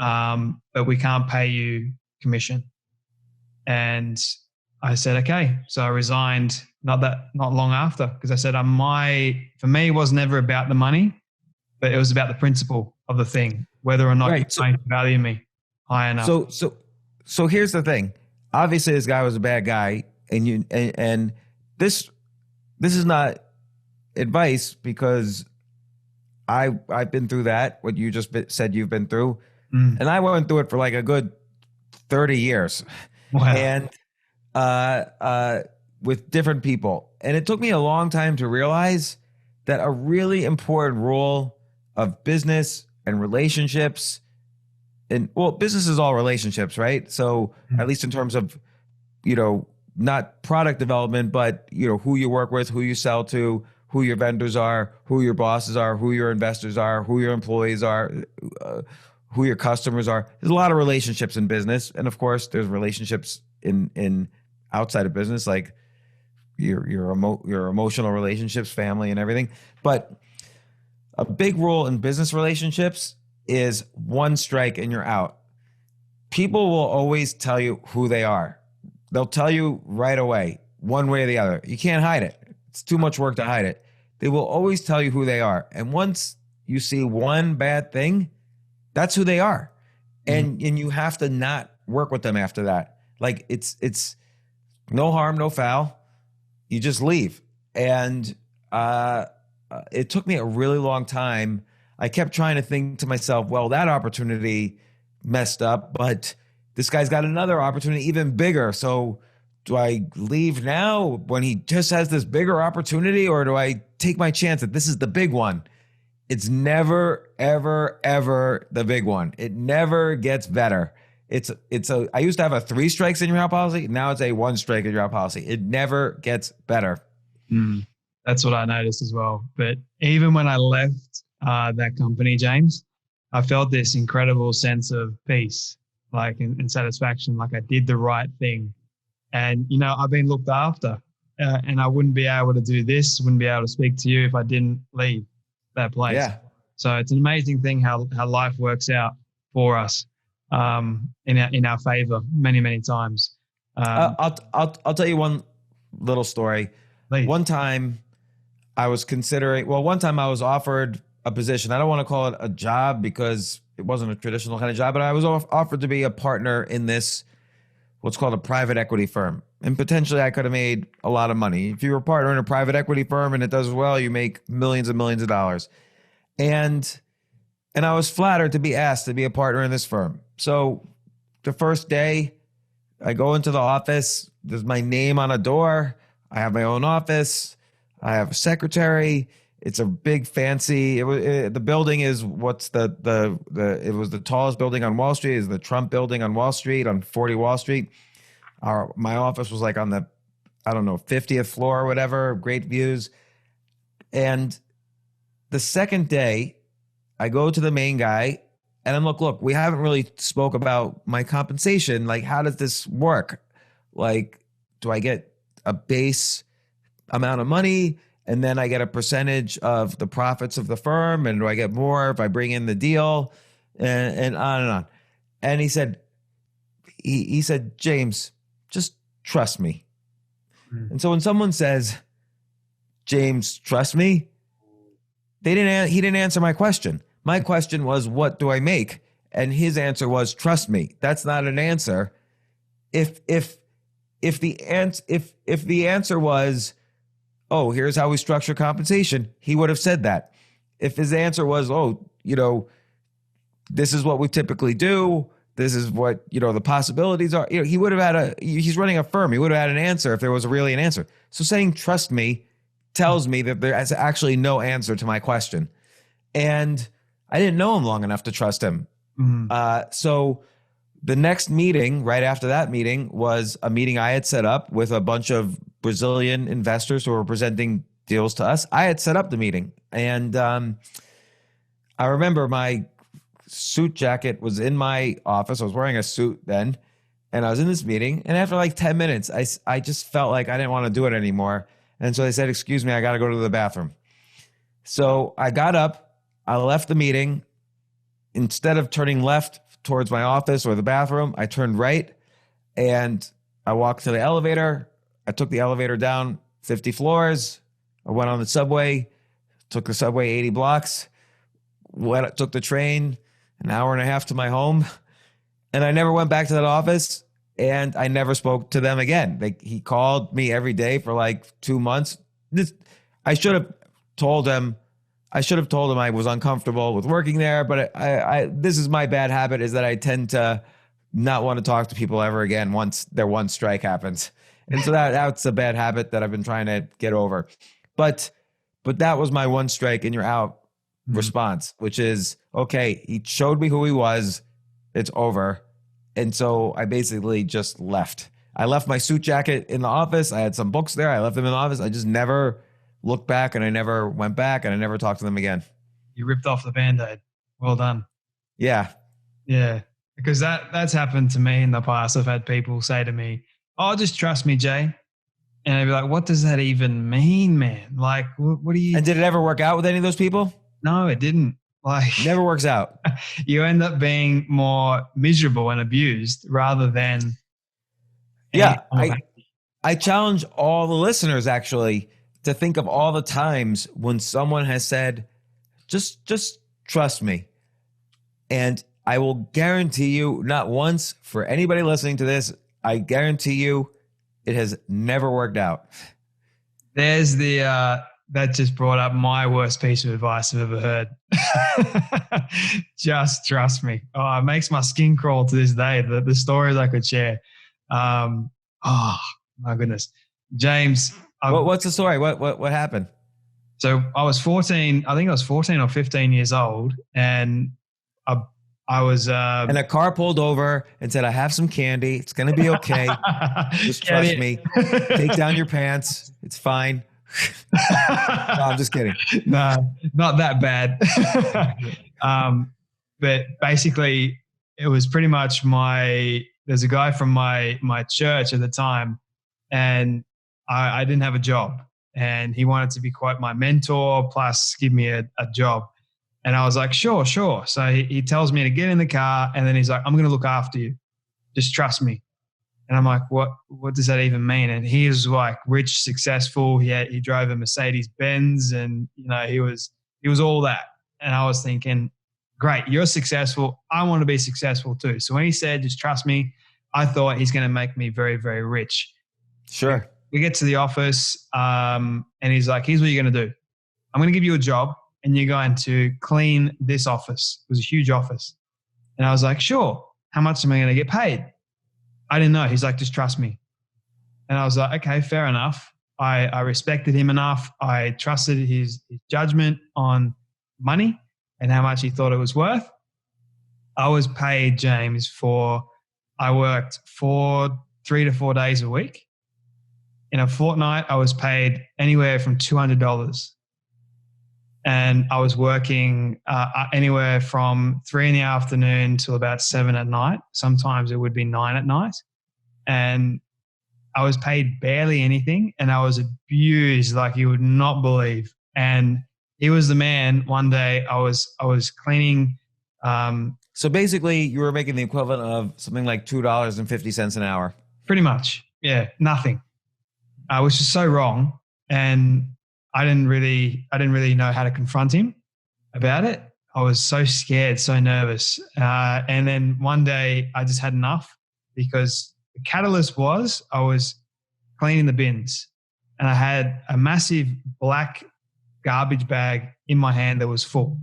but we can't pay you commission. And I said, okay. So I resigned not long after, because I said, for me, it was never about the money, but it was about the principle of the thing, whether or not you're going to value me high enough. So here's the thing. Obviously, this guy was a bad guy, and this is not advice, because I've been through that, what you just said you've been through, and I went through it for like a good 30 years. Wow. And with different people. And it took me a long time to realize that a really important role of business and relationships, and well, business is all relationships, right? So at least in terms of, not product development, but, who you work with, who you sell to, who your vendors are, who your bosses are, who your investors are, who your employees are, who your customers are. There's a lot of relationships in business. And of course, there's relationships in outside of business, like your emotional relationships, family and everything. But a big role in business relationships is one strike and you're out. People will always tell you who they are. They'll tell you right away, one way or the other. You can't hide it. It's too much work to hide it. They will always tell you who they are. And once you see one bad thing, that's who they are. And you have to not work with them after that. Like it's no harm, no foul. You just leave. And it took me a really long time. I kept trying to think to myself, well, that opportunity messed up, but this guy's got another opportunity even bigger. So do I leave now when he just has this bigger opportunity, or do I take my chance that this is the big one? It's never, ever, ever the big one. It never gets better. I used to have a 3 strikes and you're out policy. Now it's a 1 strike and you're out policy. It never gets better. That's what I noticed as well. But even when I left that company, James, I felt this incredible sense of peace, like and satisfaction, like I did the right thing. And, I've been looked after, and I wouldn't be able to do this, wouldn't be able to speak to you if I didn't leave that place. Yeah. So it's an amazing thing how life works out for us in our favor many, many times. I'll tell you one little story. Please. One time I was offered a position. I don't want to call it a job because it wasn't a traditional kind of job, but I was offered to be a partner in this, what's called a private equity firm. And potentially I could have made a lot of money. If you're a partner in a private equity firm and it does well, you make millions and millions of dollars. And I was flattered to be asked to be a partner in this firm. So the first day I go into the office, there's my name on a door. I have my own office. I have a secretary. It's a big fancy, the building is it was the tallest building on Wall Street, is the Trump building on Wall Street, on 40 Wall Street. My office was like on the, 50th floor or whatever, great views. And the second day I go to the main guy and I'm like, look, we haven't really spoke about my compensation. Like, how does this work? Like, do I get a base amount of money and then I get a percentage of the profits of the firm? And do I get more if I bring in the deal? And on and on. And he said, James, just trust me. And so when someone says, James, trust me, he didn't answer my question. My question was, what do I make? And his answer was, trust me. That's not an answer. If the answer was, oh, here's how we structure compensation, he would have said that. If his answer was, oh, this is what we typically do, this is what, the possibilities are, he would have he's running a firm. He would have had an answer if there was really an answer. So saying trust me tells me that there is actually no answer to my question. And I didn't know him long enough to trust him. So the next meeting, right after that meeting, was a meeting I had set up with a bunch of Brazilian investors who were presenting deals to us. I had set up the meeting. And I remember my suit jacket was in my office. I was wearing a suit then. And I was in this meeting. And after like 10 minutes, I just felt like I didn't want to do it anymore. And so they said, excuse me, I got to go to the bathroom. So I got up. I left the meeting. instead of turning left towards my office or the bathroom, I turned right and I walked to the elevator. I took the elevator down 50 floors. I went on the subway, took the subway 80 blocks, took the train an hour and a half to my home. And I never went back to that office, and I never spoke to them again. He called me every day for like 2 months. I should have told him I was uncomfortable with working there, but this is my bad habit, is that I tend to not want to talk to people ever again once their one strike happens. And so that's a bad habit that I've been trying to get over. But that was my one strike and you're out response, which is, okay, he showed me who he was. It's over. And so I basically just left. I left my suit jacket in the office. I had some books there. I left them in the office. I just never looked back, and I never went back, and I never talked to them again. You ripped off the Band-Aid. Well done. Yeah. Yeah. Because that's happened to me in the past. I've had people say to me, "Oh, just trust me, Jay." And I'd be like, what does that even mean, man? Like, what do you... And did it ever work out with any of those people? No, it didn't. Like, never works out. You end up being more miserable and abused rather than... Yeah. I challenge all the listeners actually to think of all the times when someone has said, just trust me. And I will guarantee you, not once, for anybody listening to this, I guarantee you it has never worked out. There's that just brought up my worst piece of advice I've ever heard. Just trust me. Oh, it makes my skin crawl to this day. The stories I could share. Oh my goodness. James. What's the story? What happened? So I was 14, I think I was 14 or 15 years old, and I was... and a car pulled over and said, I have some candy. It's going to be okay. Just trust me. Take down your pants. It's fine. No, I'm just kidding. No, not that bad. But basically, it was pretty much there's a guy from my church at the time, and I didn't have a job. And he wanted to be quite my mentor, plus give me a job. And I was like, sure. So he tells me to get in the car, and then he's like, I'm going to look after you. Just trust me. And I'm like, what does that even mean? And he was like rich, successful. He drove a Mercedes Benz, and he was all that. And I was thinking, great, you're successful. I want to be successful too. So when he said, just trust me, I thought he's going to make me very, very rich. Sure. We get to the office, and he's like, here's what you're going to do. I'm going to give you a job, and you're going to clean this office. It was a huge office. And I was like, sure. How much am I going to get paid? I didn't know. He's like, just trust me. And I was like, okay, fair enough. I respected him enough. I trusted his judgment on money and how much he thought it was worth. I was paid, James, I worked 3 to 4 days a week. In a fortnight, I was paid anywhere from $200. And I was working anywhere from 3 in the afternoon till about 7 at night. Sometimes it would be 9 at night. And I was paid barely anything, and I was abused like you would not believe. And he was the man. One day I was cleaning. So basically you were making the equivalent of something like $2.50 an hour. Pretty much. Yeah. Nothing. Which is so wrong. And I didn't really know how to confront him about it. I was so scared, so nervous. And then one day I just had enough, because the catalyst was I was cleaning the bins, and I had a massive black garbage bag in my hand that was full.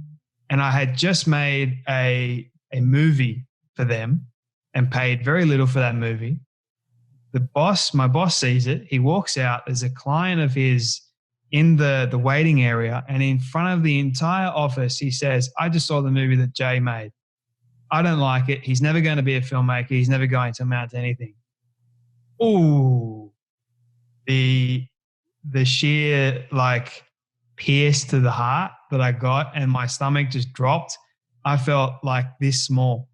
And I had just made a movie for them and paid very little for that movie. My boss sees it. He walks out. There's a client of his in the waiting area, and in front of the entire office, he says, I just saw the movie that Jay made. I don't like it. He's never going to be a filmmaker. He's never going to amount to anything. Ooh, the sheer pierce to the heart that I got, and my stomach just dropped. I felt like this small.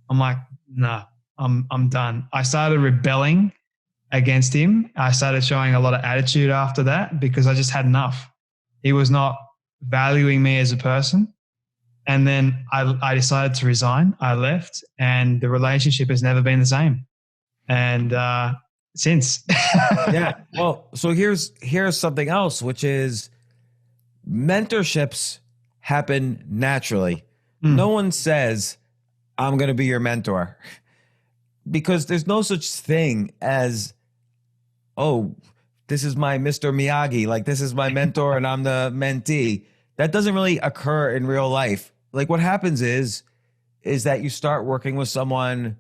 I'm like, no, I'm done. I started rebelling against him. I started showing a lot of attitude after that, because I just had enough. He was not valuing me as a person. And then I decided to resign. I left, and the relationship has never been the same. And since. Yeah. Well, so here's something else, which is mentorships happen naturally. No one says, I'm going to be your mentor, because there's no such thing as, oh, this is my Mr. Miyagi, like this is my mentor and I'm the mentee. That doesn't really occur in real life. Like what happens is that you start working with someone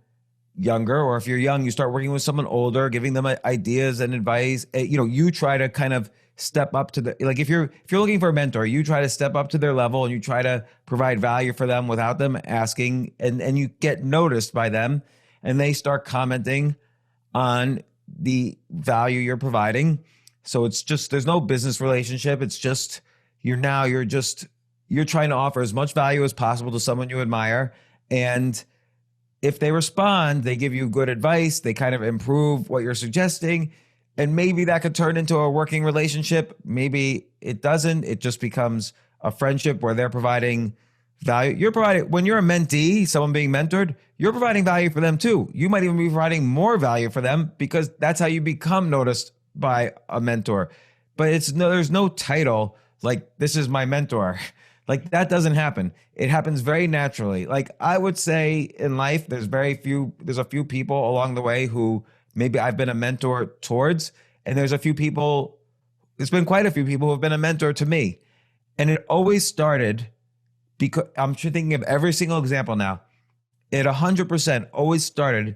younger, or if you're young, you start working with someone older, giving them ideas and advice. You try to kind of step up to like if you're looking for a mentor, you try to step up to their level and you try to provide value for them without them asking, and you get noticed by them, and they start commenting on the value you're providing. So it's just, there's no business relationship. It's just you're trying to offer as much value as possible to someone you admire, and if they respond, they give you good advice, they kind of improve what you're suggesting, and maybe that could turn into a working relationship. Maybe it doesn't. It just becomes a friendship where they're providing value. When you're a mentee, someone being mentored, you're providing value for them too. You might even be providing more value for them, because that's how you become noticed by a mentor. But there's no title like, this is my mentor. Like that doesn't happen. It happens very naturally. Like I would say in life, there's a few people along the way who maybe I've been a mentor towards, and there's been quite a few people who have been a mentor to me. And it always started, because I'm thinking of every single example now, it 100% always started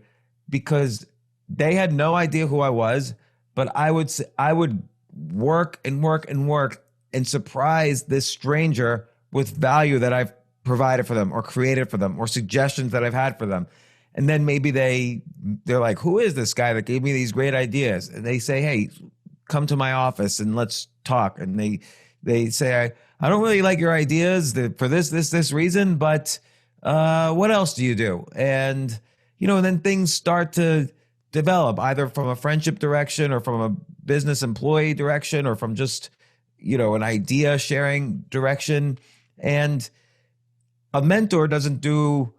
because they had no idea who I was, but I would work and work and work and surprise this stranger with value that I've provided for them or created for them or suggestions that I've had for them. And then maybe they're like, who is this guy that gave me these great ideas? And they say, hey, come to my office and let's talk. And they say, I don't really like your ideas for this reason, but what else do you do? And, and then things start to develop either from a friendship direction or from a business employee direction or from just, an idea sharing direction. And a mentor doesn't do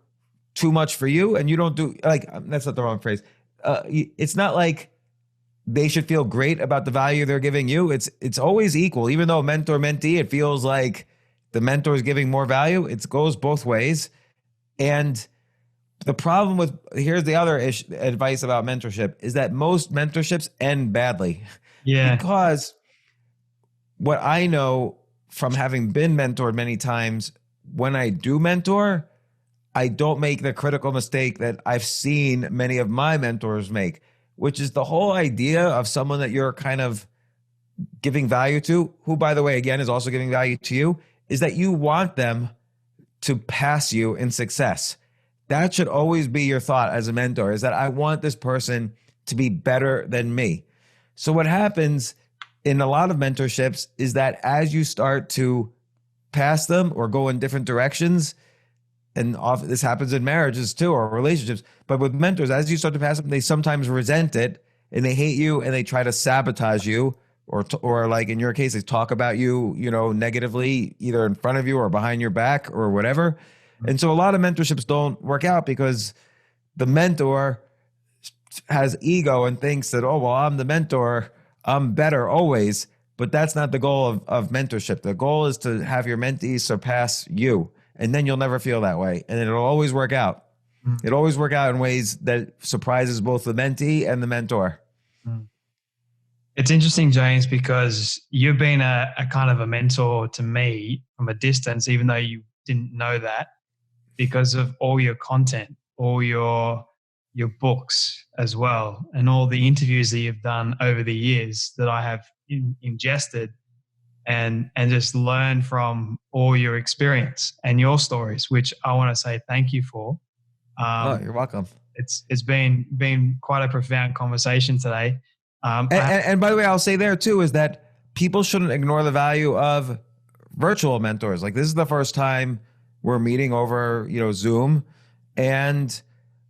too much for you, and you don't do, like, that's not the wrong phrase. It's not like they should feel great about the value they're giving you. It's always equal. Even though mentor-mentee, it feels like the mentor is giving more value. It goes both ways. And the problem here's the other advice about mentorship, is that most mentorships end badly. Yeah. Because what I know from having been mentored many times, when I do mentor, I don't make the critical mistake that I've seen many of my mentors make, which is the whole idea of someone that you're kind of giving value to, who, by the way, again, is also giving value to you, is that you want them to pass you in success. That should always be your thought as a mentor, is that I want this person to be better than me. So what happens in a lot of mentorships is that as you start to pass them or go in different directions, and often this happens in marriages too, or relationships, but with mentors, as you start to pass them, they sometimes resent it and they hate you and they try to sabotage you, or like in your case, they talk about you, negatively, either in front of you or behind your back or whatever. And so a lot of mentorships don't work out because the mentor has ego and thinks that, oh, well, I'm the mentor, I'm better always. But that's not the goal of mentorship. The goal is to have your mentees surpass you, and then you'll never feel that way. And it'll always work out. It'll always work out in ways that surprises both the mentee and the mentor. It's interesting, James, because you've been a kind of a mentor to me from a distance, even though you didn't know that, because of all your content, all your books as well, and all the interviews that you've done over the years that I have ingested and just learned from all your experience and your stories, which I want to say thank you for. You're welcome. It's been quite a profound conversation today. And by the way, I'll say there too, is that people shouldn't ignore the value of virtual mentors. Like, this is the first time we're meeting over, Zoom, and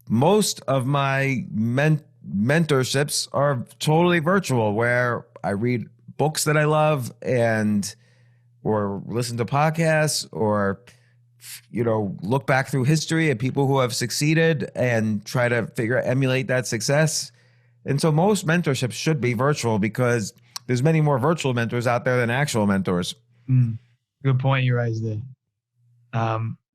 most of my mentorships are totally virtual, where I read books that I love or listen to podcasts or look back through history at people who have succeeded and try to emulate that success. And so most mentorships should be virtual because there's many more virtual mentors out there than actual mentors. Good point you raised there.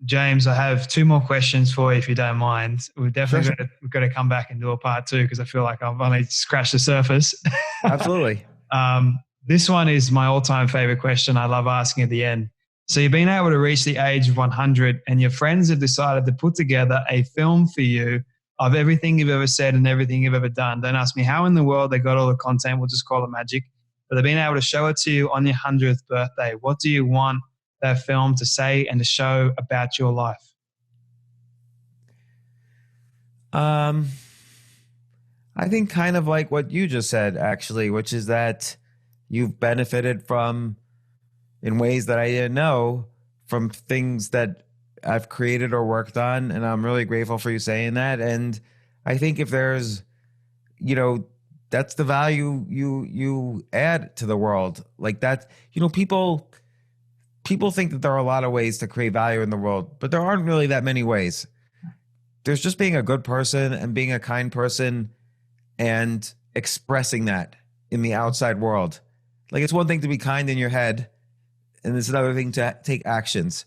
James, I have 2 more questions for you if you don't mind. We've definitely got to come back and do a part 2 because I feel like I've only scratched the surface. Absolutely. This one is my all-time favorite question. I love asking at the end. So you've been able to reach the age of 100 and your friends have decided to put together a film for you of everything you've ever said and everything you've ever done. Don't ask me how in the world they got all the content. We'll just call it magic. But they've been able to show it to you on your 100th birthday. What do you want that film to say and to show about your life? I think kind of like what you just said, actually, which is that you've benefited from, in ways that I didn't know, from things that I've created or worked on. And I'm really grateful for you saying that. And I think if there's, that's the value you add to the world. Like that, people think that there are a lot of ways to create value in the world, but there aren't really that many ways. There's just being a good person and being a kind person and expressing that in the outside world. Like it's one thing to be kind in your head, and it's another thing to take actions.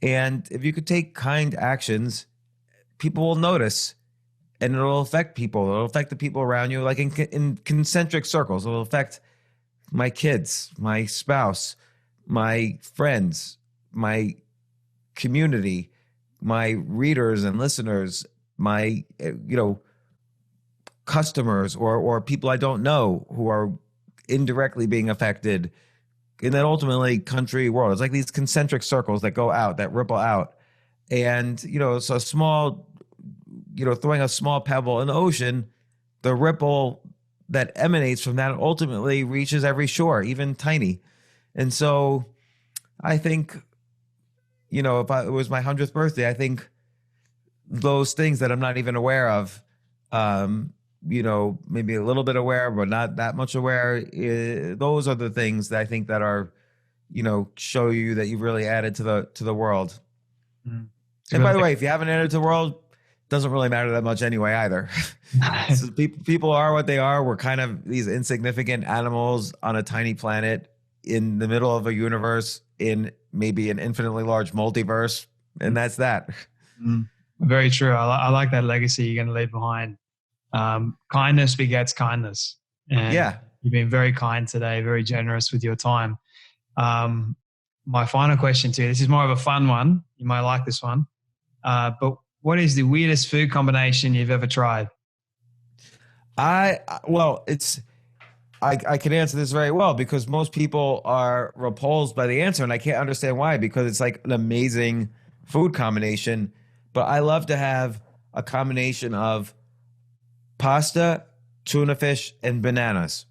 And if you could take kind actions, people will notice and it'll affect people. It'll affect the people around you, like in concentric circles. It'll affect my kids, my spouse, my friends, my community, my readers and listeners, my, customers or people I don't know who are indirectly being affected, and then ultimately country, world. It's like these concentric circles that go out, that ripple out. And, so small, throwing a small pebble in the ocean, the ripple that emanates from that ultimately reaches every shore, even tiny. And so I think, if it was my 100th birthday, I think those things that I'm not even aware of, maybe a little bit aware, but not that much aware. Those are the things that I think that are, show you that you've really added to the world. And by the way, if you haven't added to the world, doesn't really matter that much anyway either. So people are what they are. We're kind of these insignificant animals on a tiny planet in the middle of a universe in maybe an infinitely large multiverse, and that's that. Very true. I like that legacy you're going to leave behind. Kindness begets kindness. And you've been very kind today, very generous with your time. My final question to you, this is more of a fun one. You might like this one. But what is the weirdest food combination you've ever tried? I can answer this very well because most people are repulsed by the answer, and I can't understand why, because it's like an amazing food combination. But I love to have a combination of pasta, tuna fish, and bananas.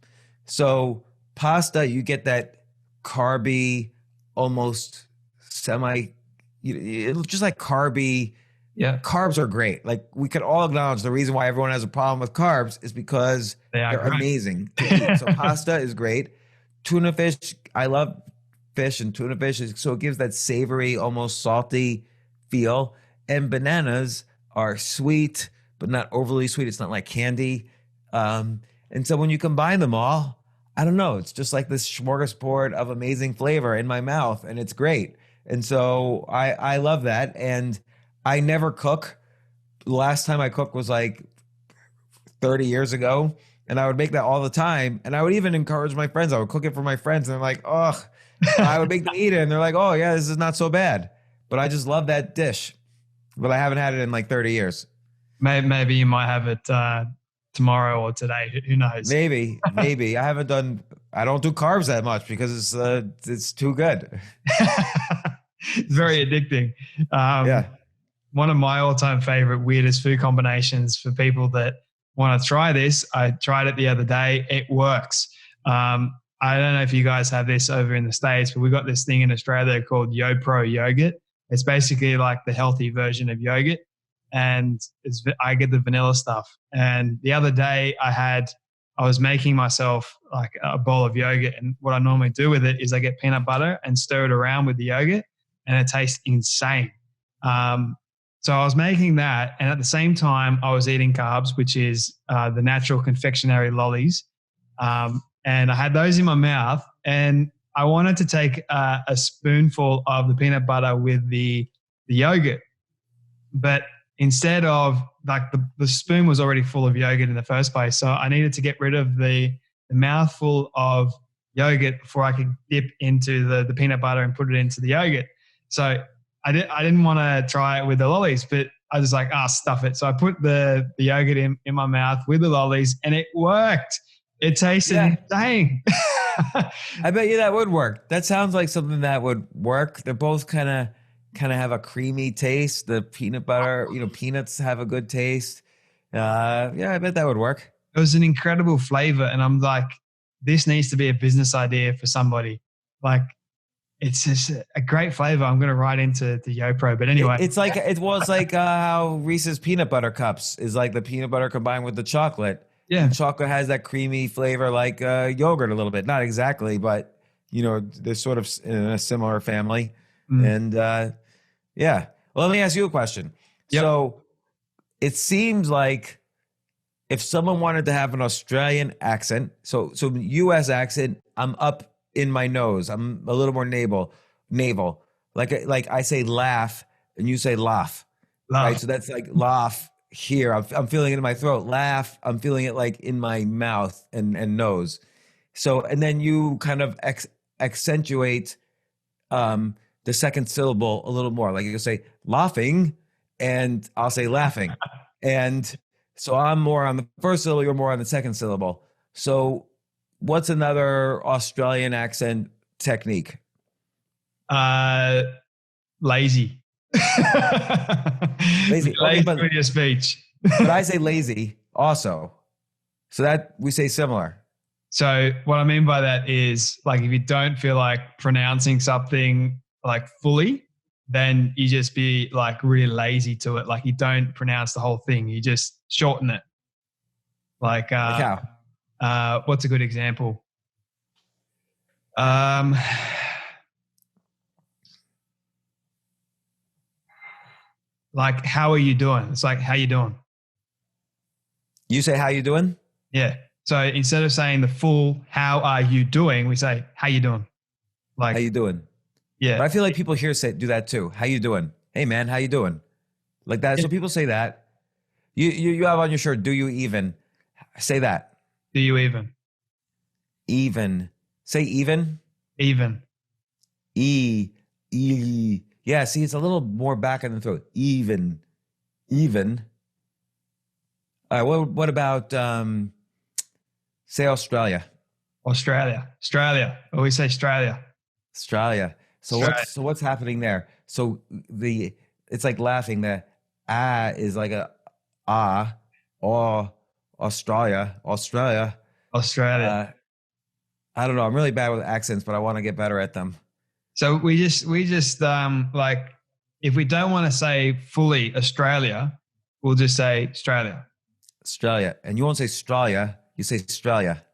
So pasta, you get that carby, almost just like carby. Yeah. Carbs are great. Like we could all acknowledge the reason why everyone has a problem with carbs is because they're amazing to eat. So pasta is great. Tuna fish, I love fish and tuna fish. So it gives that savory, almost salty feel. And bananas are sweet, but not overly sweet. It's not like candy. And so when you combine them all, I don't know, it's just like this smorgasbord of amazing flavor in my mouth, and it's great. And so I love that. And I never cook. The last time I cooked was like 30 years ago, and I would make that all the time. And I would even encourage my friends. I would cook it for my friends, and they're like, "Oh," I would make them eat it, and they're like, "Oh yeah, this is not so bad." But I just love that dish. But I haven't had it in like 30 years. Maybe you might have it tomorrow or today. Who knows? Maybe. I don't do carbs that much because it's too good. It's very addicting. One of my all-time favorite weirdest food combinations for people that want to try this. I tried it the other day. It works. I don't know if you guys have this over in the States, but we got this thing in Australia called YoPro yogurt. It's basically like the healthy version of yogurt, and I get the vanilla stuff. And the other day I was making myself like a bowl of yogurt, and what I normally do with it is I get peanut butter and stir it around with the yogurt and it tastes insane. So I was making that, and at the same time, I was eating carbs, which is the natural confectionery lollies, and I had those in my mouth, and I wanted to take a spoonful of the peanut butter with the yogurt, but instead of like the spoon was already full of yogurt in the first place, so I needed to get rid of the mouthful of yogurt before I could dip into the peanut butter and put it into the yogurt. So I didn't want to try it with the lollies, but I was like, stuff it. So I put the yogurt in my mouth with the lollies, and it worked. It tasted insane. I bet you that would work. That sounds like something that would work. They're both kind of have a creamy taste. The peanut butter, peanuts have a good taste. I bet that would work. It was an incredible flavor, and I'm like, this needs to be a business idea for somebody. Like, it's just a great flavor. I'm going to write into the YoPro. But anyway, it's like how Reese's peanut butter cups is like the peanut butter combined with the chocolate. Yeah, and chocolate has that creamy flavor like yogurt a little bit. Not exactly, but they're sort of in a similar family. And well, let me ask you a question. Yep. So it seems like if someone wanted to have an Australian accent, so U.S. accent, I'm up in my nose. I'm a little more navel. Like I say laugh and you say laugh. Right? So that's like laugh here. I'm feeling it in my throat. Laugh, I'm feeling it like in my mouth and nose. So, and then you kind of accentuate the second syllable a little more. Like you say laughing and I'll say laughing. And so I'm more on the first syllable, you're more on the second syllable. So what's another Australian accent technique? Lazy. Lazy. Okay, but with your speech. But I say lazy also. So that we say similar. So what I mean by that is, like, if you don't feel like pronouncing something like fully, then you just be like really lazy to it. Like, you don't pronounce the whole thing. You just shorten it. Like how? What's a good example? Like, how are you doing? It's like, how you doing? You say, how you doing? Yeah. So instead of saying the full, how are you doing? We say, how you doing? Like, how you doing? Yeah. But I feel like people here do that too. How you doing? Hey man, how you doing? Like that. Yeah. So people say that. You have on your shirt, do you even? Say that. Do you even? Even. Say even. Even. E. Yeah, see, it's a little more back in the throat. Even. All right, what about say Australia? Australia. Always say Australia. So what's happening there? So it's like laughing. The is like a or Australia. I don't know. I'm really bad with accents, but I want to get better at them. So we just like, if we don't want to say fully Australia, we'll just say Australia. And you won't say Australia, you say Australia,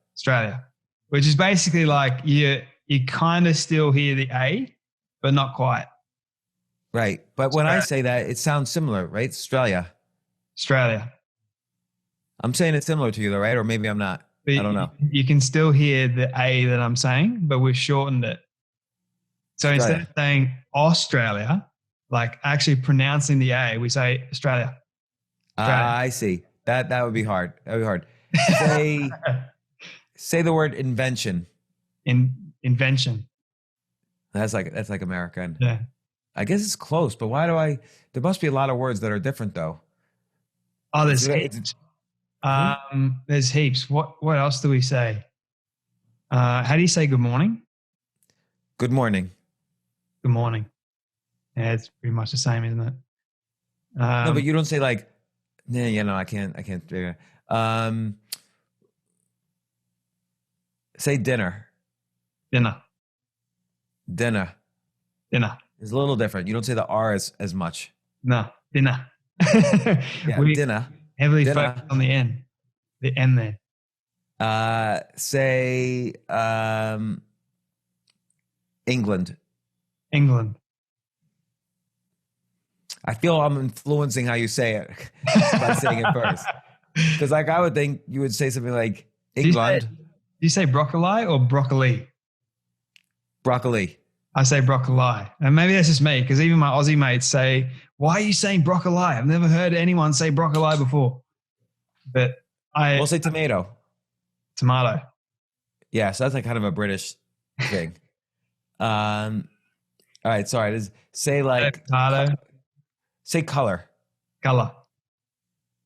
which is basically like you kind of still hear the A, but not quite. Right. But when I say that, it sounds similar, right? Australia. I'm saying it's similar to you though, right? Or maybe I'm not. But I don't know. You can still hear the A that I'm saying, but we've shortened it. So instead of saying Australia, like actually pronouncing the A, we say Australia. I see. That would be hard. Say the word invention. Invention. That's like American. Yeah. I guess it's close, but there must be a lot of words that are different though. Oh, there's heaps. There's heaps. What else do we say? How do you say good morning? Good morning. Good morning. Yeah, it's pretty much the same, isn't it? No, but you don't say like, I can't figure it. Say dinner. Dinner. It's a little different. You don't say the R as much. No, dinner. Dinner. Heavily focused on the N there. Say England. I feel I'm influencing how you say it by saying it first. Because like I would think you would say something like England. Do you say broccoli or broccoli? Broccoli. I say broccoli. And maybe that's just me, because even my Aussie mates say, why are you saying broccoli? I've never heard anyone say broccoli before. But We'll say tomato. Tomato. Yeah, so that's like kind of a British thing. All right, sorry. Say like potato. Say color. Color.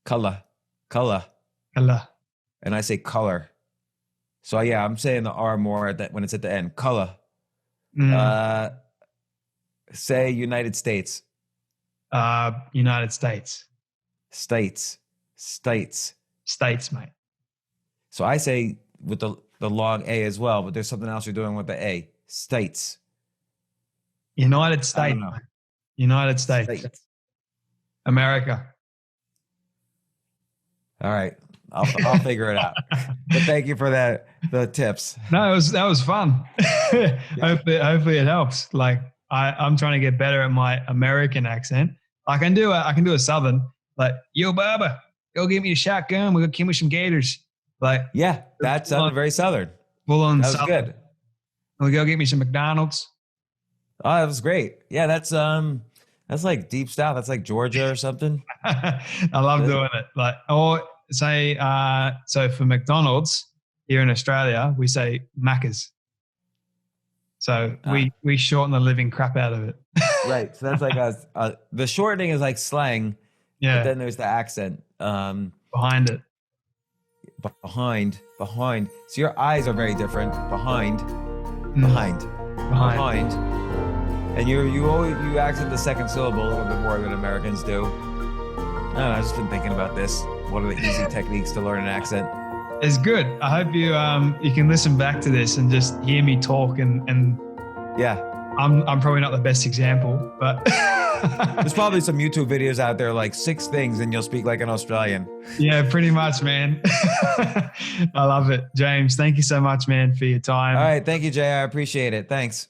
Color. Color. Color. And I say color. So yeah, I'm saying the R more when it's at the end. Color. Say United States. United States. States. States, mate. So I say with the long A as well, but there's something else you're doing with the A. States. United States. United States. America. All right. I'll figure it out. But thank you for the tips. No, that was fun. Yeah. Hopefully it helps. Like I'm trying to get better at my American accent. I can do a Southern, like, yo, Baba, go get me a shotgun. We're gonna kill me some gators. Like, yeah, that sounded very Southern. Full on. That was Southern. Good. We go get me some McDonald's. Oh, that was great. Yeah, that's like deep South. That's like Georgia or something. I love doing it. Like, or say, so for McDonald's here in Australia, we say Macca's. So we shorten the living crap out of it. Right. So that's like the shortening is like slang. Yeah. But then there's the accent behind it. Behind. So your eyes are very different. Behind. And you accent the second syllable a little bit more than Americans do. I don't know, I've just been thinking about this. What are the easy techniques to learn an accent? It's good. I hope you can listen back to this and just hear me talk and yeah. I'm probably not the best example, but there's probably some YouTube videos out there like 6 things and you'll speak like an Australian. Yeah, pretty much, man. I love it. James, thank you so much, man, for your time. All right. Thank you, Jay. I appreciate it. Thanks.